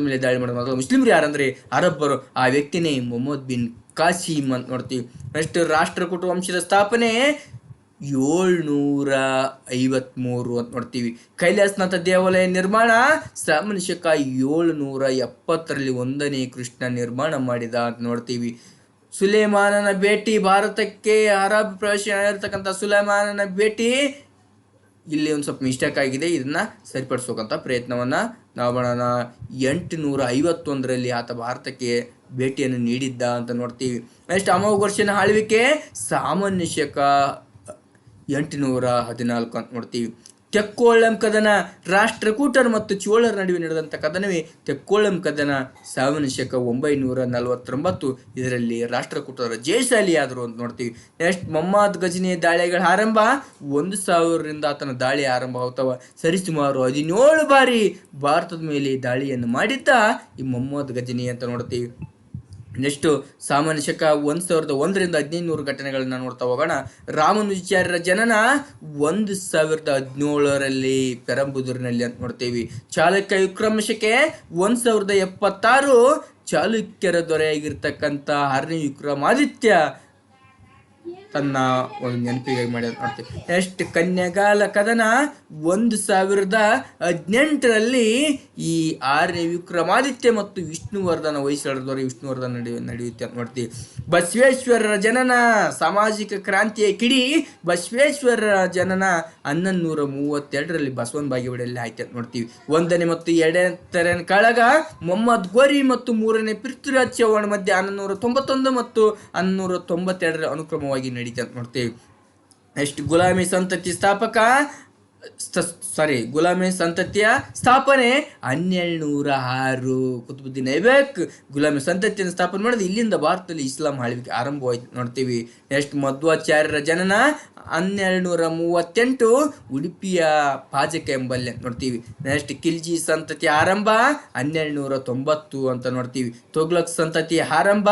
ಮೇಲೆ ದಾಳಿ ಮಾಡಿದ ಮೊದಲು ಮುಸ್ಲಿಮ್ರು ಯಾರಂದರೆ ಅರಬ್ಬರು. ಆ ವ್ಯಕ್ತಿನೇ ಮೊಹಮ್ಮದ್ ಬಿನ್ ಕಾಸಿಂ ಅಂತ ನೋಡ್ತೀವಿ. ನೆಕ್ಸ್ಟ್ ರಾಷ್ಟ್ರಕೂಟ ವಂಶದ ಸ್ಥಾಪನೆ 753 ಅಂತ ನೋಡ್ತೀವಿ. ಕೈಲಾಸನಾಥ ದೇವಾಲಯ ನಿರ್ಮಾಣ ಸಾಮಾನ್ಯ ಶಕ 770ರಲ್ಲಿ 1ನೇ ಕೃಷ್ಣ ನಿರ್ಮಾಣ ಮಾಡಿದ ಅಂತ ನೋಡ್ತೀವಿ. ಸುಲೇಮಾನನ ಭೇಟಿ ಭಾರತಕ್ಕೆ ಅರಬ್ ಪ್ರವೇಶ ಇರತಕ್ಕಂಥ ಸುಲೇಮಾನನ ಭೇಟಿ ಇಲ್ಲಿ ಒಂದು ಸ್ವಲ್ಪ ಮಿಸ್ಟೇಕ್ ಆಗಿದೆ, ಇದನ್ನು ಸರಿಪಡಿಸೋಕಂಥ ಪ್ರಯತ್ನವನ್ನು ನಾವು ಮಾಡೋಣ. 851ರಲ್ಲಿ ಆತ ಭಾರತಕ್ಕೆ ಭೇಟಿಯನ್ನು ನೀಡಿದ್ದ ಅಂತ ನೋಡ್ತೀವಿ. ನೆಕ್ಸ್ಟ್ ಅಮೋಘ ವರ್ಷನ ಆಳ್ವಿಕೆ ಸಾಮಾನ್ಯ ಶಕ 814 ಅಂತ ನೋಡ್ತೀವಿ. ತೆಕ್ಕೋಳಂ ಕದನ ರಾಷ್ಟ್ರಕೂಟರು ಮತ್ತು ಚೋಳರ ನಡುವೆ ನಡೆದಂಥ ಕದನವೇ ತೆಕ್ಕೋಳಂ ಕದನ ಸಾಮಾನ್ಯ ಶಕ 949. ಇದರಲ್ಲಿ ರಾಷ್ಟ್ರಕೂಟರ ಜಯಶಾಲಿಯಾದರು ಅಂತ ನೋಡ್ತೀವಿ. ನೆಕ್ಸ್ಟ್ ಮೊಹಮ್ಮದ್ ಗಜನಿಯ ದಾಳಿಗಳ ಆರಂಭ 1000ರಿಂದ ಆತನ ದಾಳಿ ಆರಂಭ ಆಗ್ತಾವ. ಸರಿಸುಮಾರು 17 ಬಾರಿ ಭಾರತದ ಮೇಲೆ ದಾಳಿಯನ್ನು ಮಾಡಿದ್ದ ಈ ಮೊಹಮ್ಮದ್ ಗಜನಿ ಅಂತ ನೋಡ್ತೀವಿ. ನೆಕ್ಸ್ಟು ಸಾಮಾನ್ಯ ಶಕ 1001ರಿಂದ 1500 ಘಟನೆಗಳನ್ನ ನೋಡ್ತಾ ಹೋಗೋಣ. ರಾಮಾನುಜಾಚಾರ್ಯರ ಜನನ 1017ರಲ್ಲಿ ಪೆರಂಬುದೂರಿನಲ್ಲಿ ಅಂತ ನೋಡ್ತೀವಿ. ಚಾಲುಕ್ಯ ವಿಕ್ರಮ ಶಕೆ 1076. ಚಾಲುಕ್ಯರ ದೊರೆಯಾಗಿರ್ತಕ್ಕಂಥ 6ನೇ ವಿಕ್ರಮಾದಿತ್ಯ ತನ್ನ ಒಂದು ನೆನಪಿಗಾಗಿ ಮಾಡ್ಯಾರ ನೋಡ್ತೀವಿ. ನೆಕ್ಸ್ಟ್ ಕನ್ಯಾಗಾಲ ಕದನ 1018ರಲ್ಲಿ ಈ 6ನೇ ವಿಕ್ರಮಾದಿತ್ಯ ಮತ್ತು ವಿಷ್ಣುವರ್ಧನ ಹೊಯ್ಸಳದವರ ವಿಷ್ಣುವರ್ಧನ ನಡೆಯುತ್ತೆ ಅಂತ ನೋಡ್ತೀವಿ. ಬಸವೇಶ್ವರರ ಜನನ ಸಾಮಾಜಿಕ ಕ್ರಾಂತಿಯ ಕಿಡಿ ಬಸವೇಶ್ವರರ ಜನನ 1132ರಲ್ಲಿ ಬಸವನ ಬಾಗೇವಾಡಿಯಲ್ಲಿ ಆಯ್ತು ಅಂತ ನೋಡ್ತೀವಿ. 1ನೇ ಮತ್ತು 2ನೇ ಕಾಳಗ ಮೊಹಮ್ಮದ್ ಗೋರಿ ಮತ್ತು 3ನೇ ಪೃಥ್ವಿರಾಜ್ ಚೌಹಾಣ್ ಮಧ್ಯೆ 1191 ಮತ್ತು 1192ರ ಅನುಕ್ರಮವಾಗಿ ನಡೀತೆ ಅಂತ ನೋಡ್ತೀವಿ. ನೆಕ್ಸ್ಟ್ ಗುಲಾಮಿ ಸಂತತಿಯ ಸ್ಥಾಪನೆ 1206. ಕುತುಬುದ್ದೀನ್ ಐಬಕ್ ಗುಲಾಮಿ ಸಂತತಿಯನ್ನು ಸ್ಥಾಪನೆ ಮಾಡಿದ ಇಲ್ಲಿಂದ ಭಾರತದಲ್ಲಿ ಇಸ್ಲಾಂ ಆಳ್ವಿಕೆ ಆರಂಭವಾಯ್ತು ನೋಡ್ತೀವಿ. ನೆಕ್ಸ್ಟ್ ಮಧ್ವಾಚಾರ್ಯರ ಜನನ 1238 ಉಡುಪಿಯ ಪಾಜಕ ಎಂಬಲ್ಲಿ ಅಂತ ನೋಡ್ತೀವಿ. ನೆಕ್ಸ್ಟ್ ಖಿಲ್ಜಿ ಸಂತತಿಯ ಆರಂಭ 1290 ಅಂತ ನೋಡ್ತೀವಿ. ತುಘಲಕ್ ಸಂತತಿಯ ಆರಂಭ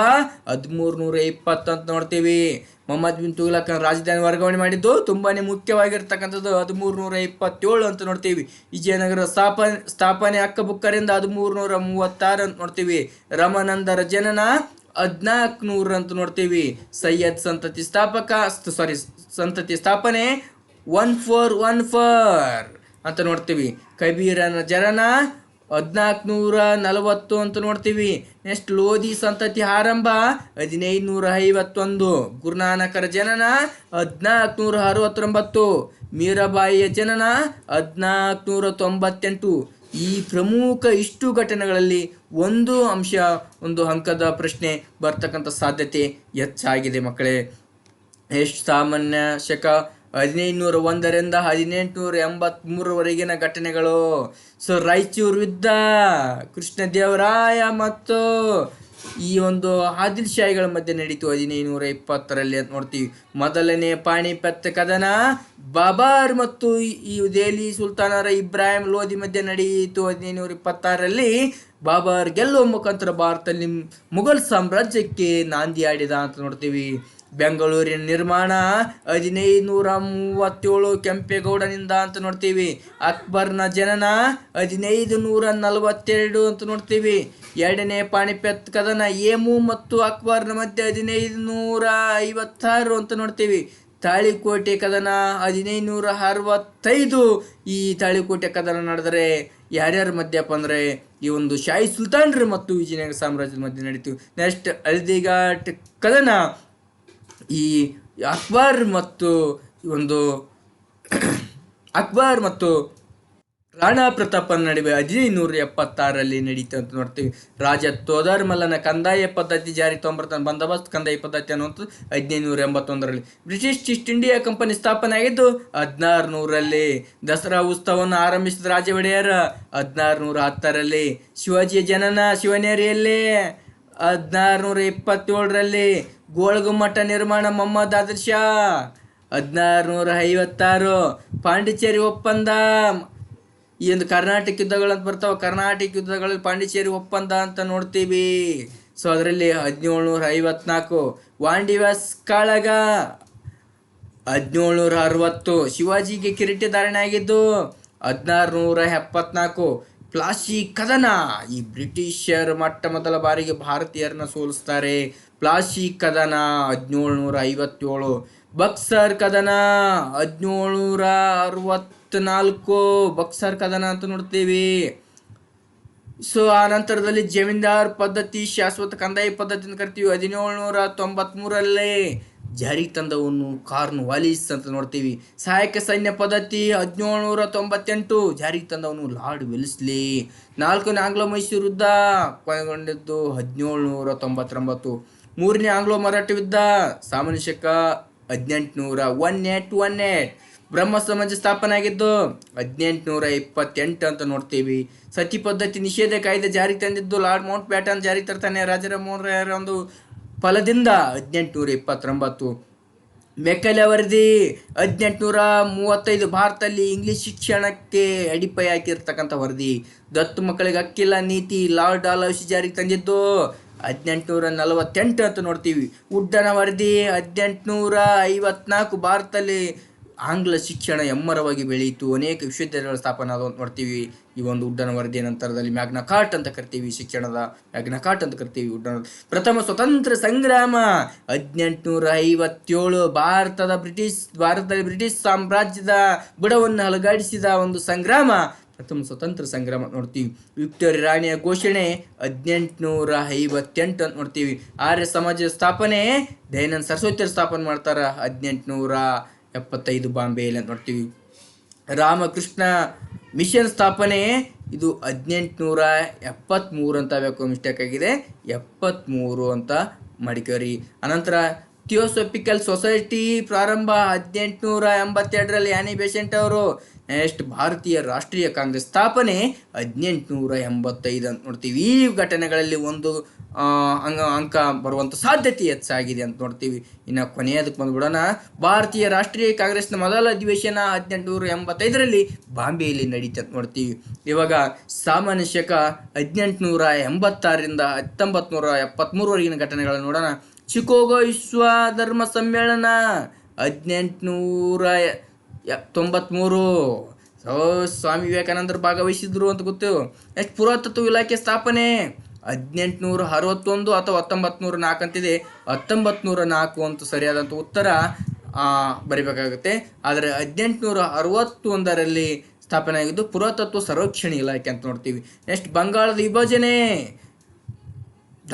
1320 ಅಂತ ನೋಡ್ತೀವಿ. ಮೊಹಮ್ಮದ್ ಬಿನ್ ತುಘಲಕ್ ರಾಜಧಾನಿ ವರ್ಗಾವಣೆ ಮಾಡಿದ್ದು ತುಂಬಾನೇ ಮುಖ್ಯವಾಗಿರ್ತಕ್ಕಂಥದ್ದು 1327 ಅಂತ ನೋಡ್ತೀವಿ. ವಿಜಯನಗರ ಸ್ಥಾಪನೆ ಅಕ್ಕಬುಕ್ಕರಿಂದ 1336 ಅಂತ ನೋಡ್ತೀವಿ. ರಾಮಾನಂದರ ಜನನ 1400 ಅಂತ ನೋಡ್ತೀವಿ. ಸೈಯದ್ ಸಂತತಿ ಸ್ಥಾಪನೆ 1414 ಅಂತ ನೋಡ್ತೀವಿ. ಕಬೀರನ ಜನನ 1440 ಅಂತ ನೋಡ್ತೀವಿ. ನೆಕ್ಸ್ಟ್ ಲೋಧಿ ಸಂತತಿ ಆರಂಭ 1551. ಗುರುನಾನಕರ ಜನನ 1469. ಮೀರಾಬಾಯಿಯ ಜನನ 1498. ಈ ಪ್ರಮುಖ ಇಷ್ಟು ಘಟನೆಗಳಲ್ಲಿ ಒಂದು ಅಂಕದ ಪ್ರಶ್ನೆ ಬರ್ತಕ್ಕಂಥ ಸಾಧ್ಯತೆ ಹೆಚ್ಚಾಗಿದೆ ಮಕ್ಕಳೇ. ಎಷ್ಟು ಸಾಮಾನ್ಯ ಶಕ 1501ರಿಂದ 1883ವರೆಗಿನ ಘಟನೆಗಳು. ಸೊ ರಾಯಚೂರು ಯುದ್ಧ, ಕೃಷ್ಣದೇವರಾಯ ಮತ್ತು ಈ ಒಂದು ಆದಿಲ್ ಶಾಹಿಗಳ ಮಧ್ಯೆ ನಡೀತು 1520ರಲ್ಲಿ ಅಂತ ನೋಡ್ತೀವಿ. ಮೊದಲನೇ ಪಾಣಿಪತ್ ಕದನ ಬಾಬರ್ ಮತ್ತು ಈ ದೆಹಲಿ ಸುಲ್ತಾನರ ಇಬ್ರಾಹಿಂ ಲೋಧಿ ಮಧ್ಯೆ ನಡೆಯಿತು 1526ರಲ್ಲಿ. ಬಾಬರ್ ಗೆಲ್ಲುವ ಮುಖಾಂತರ ಭಾರತದಲ್ಲಿ ಮುಘಲ್ ಸಾಮ್ರಾಜ್ಯಕ್ಕೆ ನಾಂದಿ ಆಡಿದ ಅಂತ ನೋಡ್ತೀವಿ. ಬೆಂಗಳೂರಿನ ನಿರ್ಮಾಣ 1537 ಕೆಂಪೇಗೌಡನಿಂದ ಅಂತ ನೋಡ್ತೀವಿ. ಅಕ್ಬರ್ನ ಜನನ 1542 ಅಂತ ನೋಡ್ತೀವಿ. ಎರಡನೇ ಪಾಣಿಪತ್ ಕದನ ಏಮು ಮತ್ತು ಅಕ್ಬರ್ನ ಮಧ್ಯೆ 1556 ಅಂತ ನೋಡ್ತೀವಿ. ತಾಳಿಕೋಟೆ ಕದನ 1565. ಈ ತಾಳಿಕೋಟೆ ಕದನ ನಡೆದರೆ ಯಾರ್ಯಾರ ಮಧ್ಯಪ್ಪ ಅಂದರೆ ಈ ಒಂದು ಶಾಹಿ ಸುಲ್ತಾನ್ರು ಮತ್ತು ವಿಜಯನಗರ ಸಾಮ್ರಾಜ್ಯದ ಮಧ್ಯೆ ನಡೀತು. ನೆಕ್ಸ್ಟ್ ಹಲ್ದಿಘಾಟ್ ಕದನ ಈ ಅಕ್ಬರ್ ಮತ್ತು ರಾಣಾ ಪ್ರತಾಪನ ನಡುವೆ 1576ರಲ್ಲಿ ನಡೀತು ಅಂತ ನೋಡ್ತೀವಿ. ರಾಜ ತೋದರ್ಮಲ್ಲನ ಕಂದಾಯ ಪದ್ಧತಿ ಜಾರಿ ತೊಗೊಂಬರ್ತಾನೆ. ಬಂದೋಬಸ್ತ್ ಕಂದಾಯ ಪದ್ಧತಿ ಅನ್ನುವಂಥದ್ದು 1581ರಲ್ಲಿ. ಬ್ರಿಟಿಷ್ ಈಸ್ಟ್ ಇಂಡಿಯಾ ಕಂಪನಿ ಸ್ಥಾಪನೆ ಆಗಿದ್ದು 1600ರಲ್ಲಿ. ದಸರಾ ಉತ್ಸವವನ್ನು ಆರಂಭಿಸಿದ ರಾಜ ಒಡೆಯರ್ 1610ರಲ್ಲಿ. ಶಿವಾಜಿಯ ಜನನ ಶಿವನೇರಿಯಲ್ಲಿ 1627ರಲ್ಲಿ. ಗೋಳಗುಮ್ಮಟ ನಿರ್ಮಾಣ ಮೊಹಮ್ಮದ್ ಆದಿಲ್ ಶಾ 1656. ಪಾಂಡಿಚೇರಿ ಒಪ್ಪಂದ, ಈ ಒಂದು ಕರ್ನಾಟಕ ಯುದ್ಧಗಳು ಅಂತ ಬರ್ತಾವೆ. ಕರ್ನಾಟಕ ಯುದ್ಧಗಳಲ್ಲಿ ಪಾಂಡಿಚೇರಿ ಒಪ್ಪಂದ ಅಂತ ನೋಡ್ತೀವಿ. ಸೊ ಅದರಲ್ಲಿ 1754. ವಾಂಡಿವಾಸ್ ಕಾಳಗ 1760. ಶಿವಾಜಿಗೆ ಕಿರೀಟ ಧಾರಣೆ ಆಗಿದ್ದು 1674. ಪ್ಲಾಸಿ ಕದನ, ಈ ಬ್ರಿಟಿಷರ್ ಮೊದಲ ಬಾರಿಗೆ ಭಾರತೀಯರನ್ನ ಸೋಲಿಸ್ತಾರೆ. ಪ್ಲಾಸಿ ಕದನ 1757. ಬಕ್ಸರ್ ಕದನ 1764. ಬಕ್ಸರ್ ಕದನ ಅಂತ ನೋಡ್ತೀವಿ. ಸೊ ಆ ನಂತರದಲ್ಲಿ ಜಮೀನ್ದಾರ್ ಪದ್ಧತಿ, ಶಾಶ್ವತ ಕಂದಾಯ ಪದ್ಧತಿ ಅಂತ ಕರಿತೀವಿ. 1793ರಲ್ಲಿ ಜಾರಿಗೆ ತಂದವನು ಕಾರ್ನ್ವಾಲಿಸ್ ಅಂತ ನೋಡ್ತೀವಿ. ಸಹಾಯಕ ಸೈನ್ಯ ಪದ್ಧತಿ 1798 ಜಾರಿಗೆ ತಂದವನು ಲಾರ್ಡ್ ವೆಲ್ಲೆಸ್ಲಿ. 4ನೇ ಆಂಗ್ಲೋ ಮೈಸೂರು ಯುದ್ಧ ಕೊನೆಗೊಂಡಿದ್ದು 1799. 3ನೇ ಆಂಗ್ಲೋ ಮರಾಠ ಯುದ್ಧ ಸಾಮಾನ್ಯ ಶಕ 1818. ಬ್ರಹ್ಮ ಸಮಾಜ ಸ್ಥಾಪನೆ ಆಗಿದ್ದು 1828 ಅಂತ ನೋಡ್ತೀವಿ. ಸತಿ ಪದ್ಧತಿ ನಿಷೇಧ ಕಾಯ್ದೆ ಜಾರಿಗೆ ತಂದಿದ್ದು ಲಾರ್ಡ್ ಮೌಂಟ್ ಬ್ಯಾಟನ್ ಜಾರಿಗೆ ತರ್ತಾನೆ ರಾಜಾರಾಮ್ ಮೋಹನ್ ರಾಯರ ಒಂದು ಫಲದಿಂದ 1829. ಮೆಕ್ಕಲೆ ವರದಿ 1835. ಭಾರತದಲ್ಲಿ ಇಂಗ್ಲಿಷ್ ಶಿಕ್ಷಣಕ್ಕೆ ಅಡಿಪಾಯ ಹಾಕಿರ್ತಕ್ಕಂಥ ವರದಿ. ದತ್ತು ಮಕ್ಕಳಿಗೆ ಹಕ್ಕಿಲ್ಲ ನೀತಿ ಲಾರ್ಡ್ ಡಾಲ್ಹೌಸಿ ಜಾರಿಗೆ ತಂದಿದ್ದು 1848 ಅಂತ ನೋಡ್ತೀವಿ. ಉಡ್ಡನ ವರದಿ 1854. ಭಾರತದಲ್ಲಿ ಆಂಗ್ಲ ಶಿಕ್ಷಣ ಎಮ್ಮರವಾಗಿ ಬೆಳೆಯಿತು. ಅನೇಕ ವಿಶ್ವವಿದ್ಯಾಲಯಗಳ ಸ್ಥಾಪನೆ ಆದವು ಅಂತ ನೋಡ್ತೀವಿ. ಈ ಒಂದು ಉಡ್ಡನ ವರದಿಯ ನಂತರದಲ್ಲಿ ಮ್ಯಾಗ್ನಾ ಕಾರ್ಟ್ ಅಂತ ಕರಿತೀವಿ, ಶಿಕ್ಷಣದ ಮ್ಯಾಗ್ನಾ ಕಾರ್ಟ್ ಅಂತ ಕರಿತೀವಿ. ಉಡ್ಡನ ಪ್ರಥಮ ಸ್ವತಂತ್ರ ಸಂಗ್ರಾಮ 1857 ಭಾರತದಲ್ಲಿ ಬ್ರಿಟಿಷ್ ಸಾಮ್ರಾಜ್ಯದ ಬುಡವನ್ನು ಅಲುಗಾಡಿಸಿದ ಒಂದು ಸಂಗ್ರಾಮ, ಪ್ರಥಮ ಸ್ವತಂತ್ರ ಸಂಗ್ರಾಮ ನೋಡ್ತೀವಿ. ವಿಕ್ಟೋರಿಯಾ ರಾಣಿಯ ಘೋಷಣೆ 1858 ಅಂತ ನೋಡ್ತೀವಿ. ಆರ್ಯ ಸಮಾಜದ ಸ್ಥಾಪನೆ ದಯಾನಂದ ಸರಸ್ವತಿಯರು ಸ್ಥಾಪನೆ ಮಾಡ್ತಾರ 1875 ಬಾಂಬೆಯಲ್ಲಿ ಅಂತ ನೋಡ್ತೀವಿ. ರಾಮಕೃಷ್ಣ ಮಿಷನ್ ಸ್ಥಾಪನೆ ಇದು 1873 ಅಂತ ಬೇಕು, ಮಿಸ್ಟೇಕ್ ಆಗಿದೆ, 73 ಅಂತ ಮಾಡಿಕರಿ. ಅನಂತರ ಥಿಯೋಸೋಫಿಕಲ್ ಸೊಸೈಟಿ ಪ್ರಾರಂಭ 1882ರಲ್ಲಿ ಆನಿ ಬೆಸೆಂಟ್ ಅವರು. ನೆಕ್ಸ್ಟ್ ಭಾರತೀಯ ರಾಷ್ಟ್ರೀಯ ಕಾಂಗ್ರೆಸ್ ಸ್ಥಾಪನೆ 1885 ಅಂತ ನೋಡ್ತೀವಿ. ಈ ಘಟನೆಗಳಲ್ಲಿ ಒಂದು ಅಂಕ ಬರುವಂಥ ಸಾಧ್ಯತೆ ಹೆಚ್ಚಾಗಿದೆ ಅಂತ ನೋಡ್ತೀವಿ. ಇನ್ನು ಕೊನೆಯದಕ್ಕೆ ಬಂದ್ಬಿಡೋಣ. ಭಾರತೀಯ ರಾಷ್ಟ್ರೀಯ ಕಾಂಗ್ರೆಸ್ನ ಮೊದಲ ಅಧಿವೇಶನ 1885ರಲ್ಲಿ ಬಾಂಬೆಯಲ್ಲಿ ನಡೀತೆ ಅಂತ ನೋಡ್ತೀವಿ. ಇವಾಗ ಸಾಮಾನ್ಯ ಶಕ 1886ರಿಂದ 1973ವರೆಗಿನ ಘಟನೆಗಳನ್ನು ನೋಡೋಣ. ಚಿಕಾಗೋ ವಿಶ್ವ ಧರ್ಮ ಸಮ್ಮೇಳನ 1893. ಸ್ವಾಮಿ ವಿವೇಕಾನಂದರು ಭಾಗವಹಿಸಿದ್ರು ಅಂತ ಗೊತ್ತು. ನೆಕ್ಸ್ಟ್ ಪುರಾತತ್ವ ಇಲಾಖೆ ಸ್ಥಾಪನೆ 1861 ಅಥವಾ 1904 ಅಂತಿದೆ. 1904 ಅಂತ ಸರಿಯಾದಂಥ ಉತ್ತರ ಬರಿಬೇಕಾಗುತ್ತೆ. ಆದರೆ 1861ರಲ್ಲಿ ಸ್ಥಾಪನೆ ಆಗಿದ್ದು ಪುರಾತತ್ವ ಸಂರಕ್ಷಣೆ ಇಲಾಖೆ ಅಂತ ನೋಡ್ತೀವಿ. ನೆಕ್ಸ್ಟ್ ಬಂಗಾಳದ ವಿಭಜನೆ,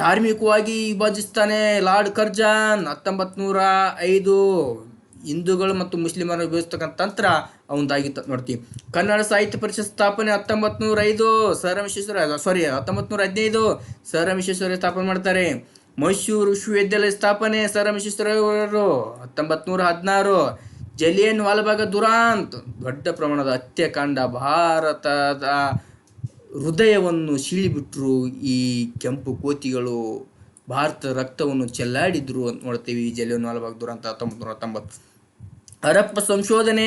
ಧಾರ್ಮಿಕವಾಗಿ ವಿಭಜಿಸ್ತಾನೆ ಲಾರ್ಡ್ ಕರ್ಜನ್ 1905. ಹಿಂದೂಗಳು ಮತ್ತು ಮುಸ್ಲಿಮರು ವಿಭಜಿಸ್ತಕ್ಕಂಥ ತಂತ್ರ ಅವಂದಾಗಿತ್ತು ನೋಡ್ತೀವಿ. ಕನ್ನಡ ಸಾಹಿತ್ಯ ಪರಿಷತ್ ಸ್ಥಾಪನೆ 1905. 1915 ಸರ್ ಎಂ ವಿಶ್ವೇಶ್ವರಯ್ಯ ಸ್ಥಾಪನೆ ಮಾಡ್ತಾರೆ. ಮೈಸೂರು ವಿಶ್ವವಿದ್ಯಾಲಯ ಸ್ಥಾಪನೆ ಸರ್ ಎಂ ವಿಶ್ವೇಶ್ವರಯ್ಯವರು 1916. ಜಲಿಯನ್ ವಾಲಾಬಾಗ್ ದುರಾಂತ್ ದೊಡ್ಡ ಪ್ರಮಾಣದ ಹತ್ಯಾಕಾಂಡ, ಭಾರತದ ಹೃದಯವನ್ನು ಸೀಳಿಬಿಟ್ರು ಈ ಕೆಂಪು ಕೋತಿಗಳು, ಭಾರತದ ರಕ್ತವನ್ನು ಚೆಲ್ಲಾಡಿದ್ರು ಅಂತ ನೋಡ್ತೀವಿ. ಜಲಿಯನ್ ವಾಲಾಬಾಗ್ ದುರಂತ 1919. ಹರಪ್ಪ ಸಂಶೋಧನೆ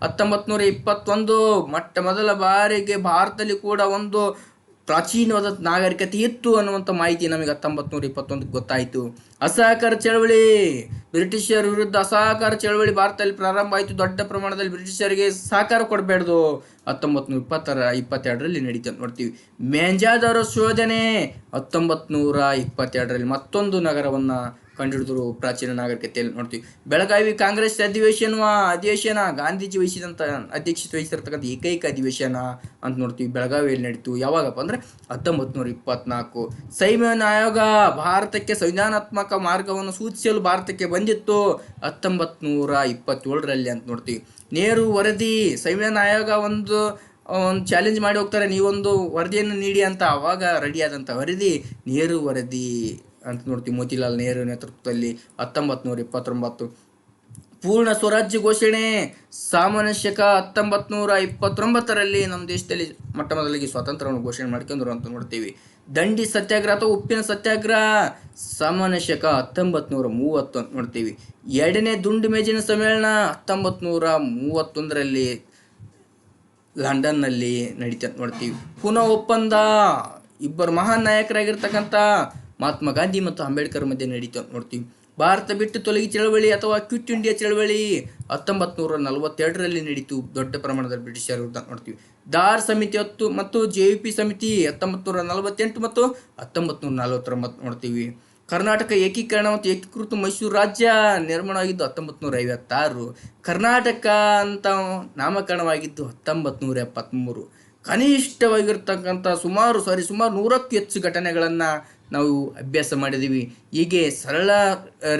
1921. ಮೊಟ್ಟ ಮೊದಲ ಬಾರಿಗೆ ಭಾರತದಲ್ಲಿ ಕೂಡ ಒಂದು ಪ್ರಾಚೀನವಾದ ನಾಗರಿಕತೆ ಇತ್ತು ಅನ್ನುವಂಥ ಮಾಹಿತಿ ನಮಗೆ 1921 ಗೊತ್ತಾಯಿತು. ಅಸಹಕಾರ ಚಳವಳಿ, ಬ್ರಿಟಿಷರ ವಿರುದ್ಧ ಅಸಹಕಾರ ಚಳವಳಿ ಭಾರತದಲ್ಲಿ ಪ್ರಾರಂಭ ಆಯಿತು. ದೊಡ್ಡ ಪ್ರಮಾಣದಲ್ಲಿ ಬ್ರಿಟಿಷರಿಗೆ ಸಹಕಾರ ಕೊಡಬೇಡ್ದು 1922ರಲ್ಲಿ ನಡೀತು ಅಂತ ನೋಡ್ತೀವಿ. ಮೆಹಂಜಾದಾರೋ ಶೋಧನೆ 1922ರಲ್ಲಿ ಮತ್ತೊಂದು ನಗರವನ್ನು ಕಂಡುಹಿಡಿದ್ರು ಪ್ರಾಚೀನ ನಾಗರಿಕತೆಯಲ್ಲಿ ನೋಡ್ತೀವಿ. ಬೆಳಗಾವಿ ಕಾಂಗ್ರೆಸ್ ಅಧಿವೇಶನ ಗಾಂಧೀಜಿ ವಹಿಸಿದಂಥ ಅಧ್ಯಕ್ಷತೆ ವಹಿಸಿರ್ತಕ್ಕಂಥ ಏಕೈಕ ಅಧಿವೇಶನ ಅಂತ ನೋಡ್ತೀವಿ. ಬೆಳಗಾವಿಯಲ್ಲಿ ನಡೀತು. ಯಾವಾಗಪ್ಪ ಅಂದರೆ 1924. ಸಂವಿಧಾನ ಆಯೋಗ ಭಾರತಕ್ಕೆ ಸಂವಿಧಾನಾತ್ಮಕ ಮಾರ್ಗವನ್ನು ಸೂಚಿಸಲು ಭಾರತಕ್ಕೆ ಬಂದಿತ್ತು 1927ರಲ್ಲಿ ಅಂತ ನೋಡ್ತೀವಿ. ನೆಹರು ವರದಿ, ಸಂವಿಧಾನ ಆಯೋಗ ಒಂದು ಚಾಲೆಂಜ್ ಮಾಡಿ ಹೋಗ್ತಾರೆ, ನೀವೊಂದು ವರದಿಯನ್ನು ನೀಡಿ ಅಂತ. ಆವಾಗ ರೆಡಿಯಾದಂಥ ವರದಿ ನೆಹರು ವರದಿ ಅಂತ ನೋಡ್ತೀವಿ. ಮೋತಿಲಾಲ್ ನೆಹರು ನೇತೃತ್ವದಲ್ಲಿ 1929. ಪೂರ್ಣ ಸ್ವರಾಜ್ಯ ಘೋಷಣೆ ಸಾಮಾನ್ಯ ಶಕ 1929ರಲ್ಲಿ ನಮ್ಮ ದೇಶದಲ್ಲಿ ಮೊಟ್ಟ ಮೊದಲಿಗೆ ಸ್ವಾತಂತ್ರ್ಯವನ್ನು ಘೋಷಣೆ ಮಾಡ್ಕೊಂಡ್ರು ಅಂತ ನೋಡ್ತೀವಿ. ದಂಡಿ ಸತ್ಯಾಗ್ರಹ ಅಥವಾ ಉಪ್ಪಿನ ಸತ್ಯಾಗ್ರಹ ಸಾಮಾನ್ಯ ಶಕ 1930 ಅಂತ ನೋಡ್ತೀವಿ. ಎರಡನೇ ದುಂಡು ಮೇಜಿನ ಸಮ್ಮೇಳನ 1931ರಲ್ಲಿ ಲಂಡನ್ನಲ್ಲಿ ನಡೀತಾ ನೋಡ್ತೀವಿ. ಪುನಃ ಒಪ್ಪಂದ ಇಬ್ಬರು ಮಹಾನ್ ನಾಯಕರಾಗಿರ್ತಕ್ಕಂಥ ಮಹಾತ್ಮ ಗಾಂಧಿ ಮತ್ತು ಅಂಬೇಡ್ಕರ್ ಮಧ್ಯೆ ನಡೀತು ಅಂತ ನೋಡ್ತೀವಿ. ಭಾರತ ಬಿಟ್ಟು ತೊಲಗಿ ಚಳವಳಿ ಅಥವಾ ಕ್ವಿಟ್ ಇಂಡಿಯಾ ಚಳವಳಿ 1942ರಲ್ಲಿ ನಡೀತು. ದೊಡ್ಡ ಪ್ರಮಾಣದಲ್ಲಿ ಬ್ರಿಟಿಷರ ವಿರುದ್ಧ ನೋಡ್ತೀವಿ. ದಾರ್ ಸಮಿತಿ 10 ಮತ್ತು JVP ಸಮಿತಿ 1948 ಮತ್ತು 1949 ನೋಡ್ತೀವಿ. ಕರ್ನಾಟಕ ಏಕೀಕರಣ ಮತ್ತು ಏಕೀಕೃತ ಮೈಸೂರು ರಾಜ್ಯ ನಿರ್ಮಾಣವಾಗಿದ್ದು 1956. ಕರ್ನಾಟಕ ಅಂತ ನಾಮಕರಣವಾಗಿದ್ದು 1973. ಕನಿಷ್ಠವಾಗಿರ್ತಕ್ಕಂಥ ಸುಮಾರು 100ಕ್ಕೂ ಹೆಚ್ಚು ಘಟನೆಗಳನ್ನು ನಾವು ಅಭ್ಯಾಸ ಮಾಡಿದ್ದೀವಿ. ಹೀಗೆ ಸರಳ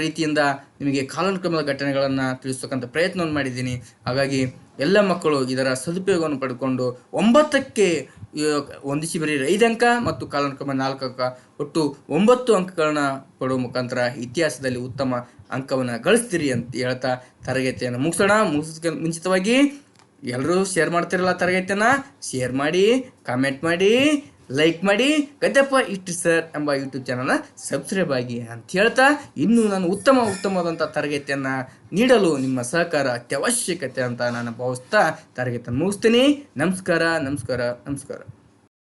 ರೀತಿಯಿಂದ ನಿಮಗೆ ಕಾಲಾನುಕ್ರಮದ ಘಟನೆಗಳನ್ನು ತಿಳಿಸ್ತಕ್ಕಂಥ ಪ್ರಯತ್ನವನ್ನು ಮಾಡಿದ್ದೀನಿ. ಹಾಗಾಗಿ ಎಲ್ಲ ಮಕ್ಕಳು ಇದರ ಸದುಪಯೋಗವನ್ನು ಪಡ್ಕೊಂಡು 9ಕ್ಕೆ ಹೊಂದಿಸಿ ಬರೀ 5 ಅಂಕ ಮತ್ತು ಕಾಲಾನುಕ್ರಮ 4 ಅಂಕ, ಒಟ್ಟು 9 ಅಂಕಗಳನ್ನ ಕೊಡುವ ಮುಖಾಂತರ ಇತಿಹಾಸದಲ್ಲಿ ಉತ್ತಮ ಅಂಕವನ್ನು ಗಳಿಸ್ತೀರಿ ಅಂತ ಹೇಳ್ತಾ ತರಗತಿಯನ್ನು ಮುಗಿಸೋದಕ್ಕೆ ಮುಂಚಿತವಾಗಿ ಎಲ್ಲರೂ ಶೇರ್ ಮಾಡ್ತಿರಲ್ಲ, ತರಗತಿಯನ್ನು ಶೇರ್ ಮಾಡಿ, ಕಾಮೆಂಟ್ ಮಾಡಿ, ಲೈಕ್ ಮಾಡಿ, ಗದ್ದೆಪ್ಪ ಇಷ್ಟು ಸರ್ ಎಂಬ ಯೂಟ್ಯೂಬ್ ಚಾನಲ್ನ ಸಬ್ಸ್ಕ್ರೈಬ್ ಆಗಿ ಅಂತ ಹೇಳ್ತಾ, ಇನ್ನೂ ನಾನು ಉತ್ತಮವಾದಂಥ ತರಗತಿಯನ್ನು ನೀಡಲು ನಿಮ್ಮ ಸಹಕಾರ ಅತ್ಯವಶ್ಯಕತೆ ಅಂತ ನಾನು ಭಾವಿಸ್ತಾ ತರಗತಿಯನ್ನು ಮುಗಿಸ್ತೀನಿ. ನಮಸ್ಕಾರ.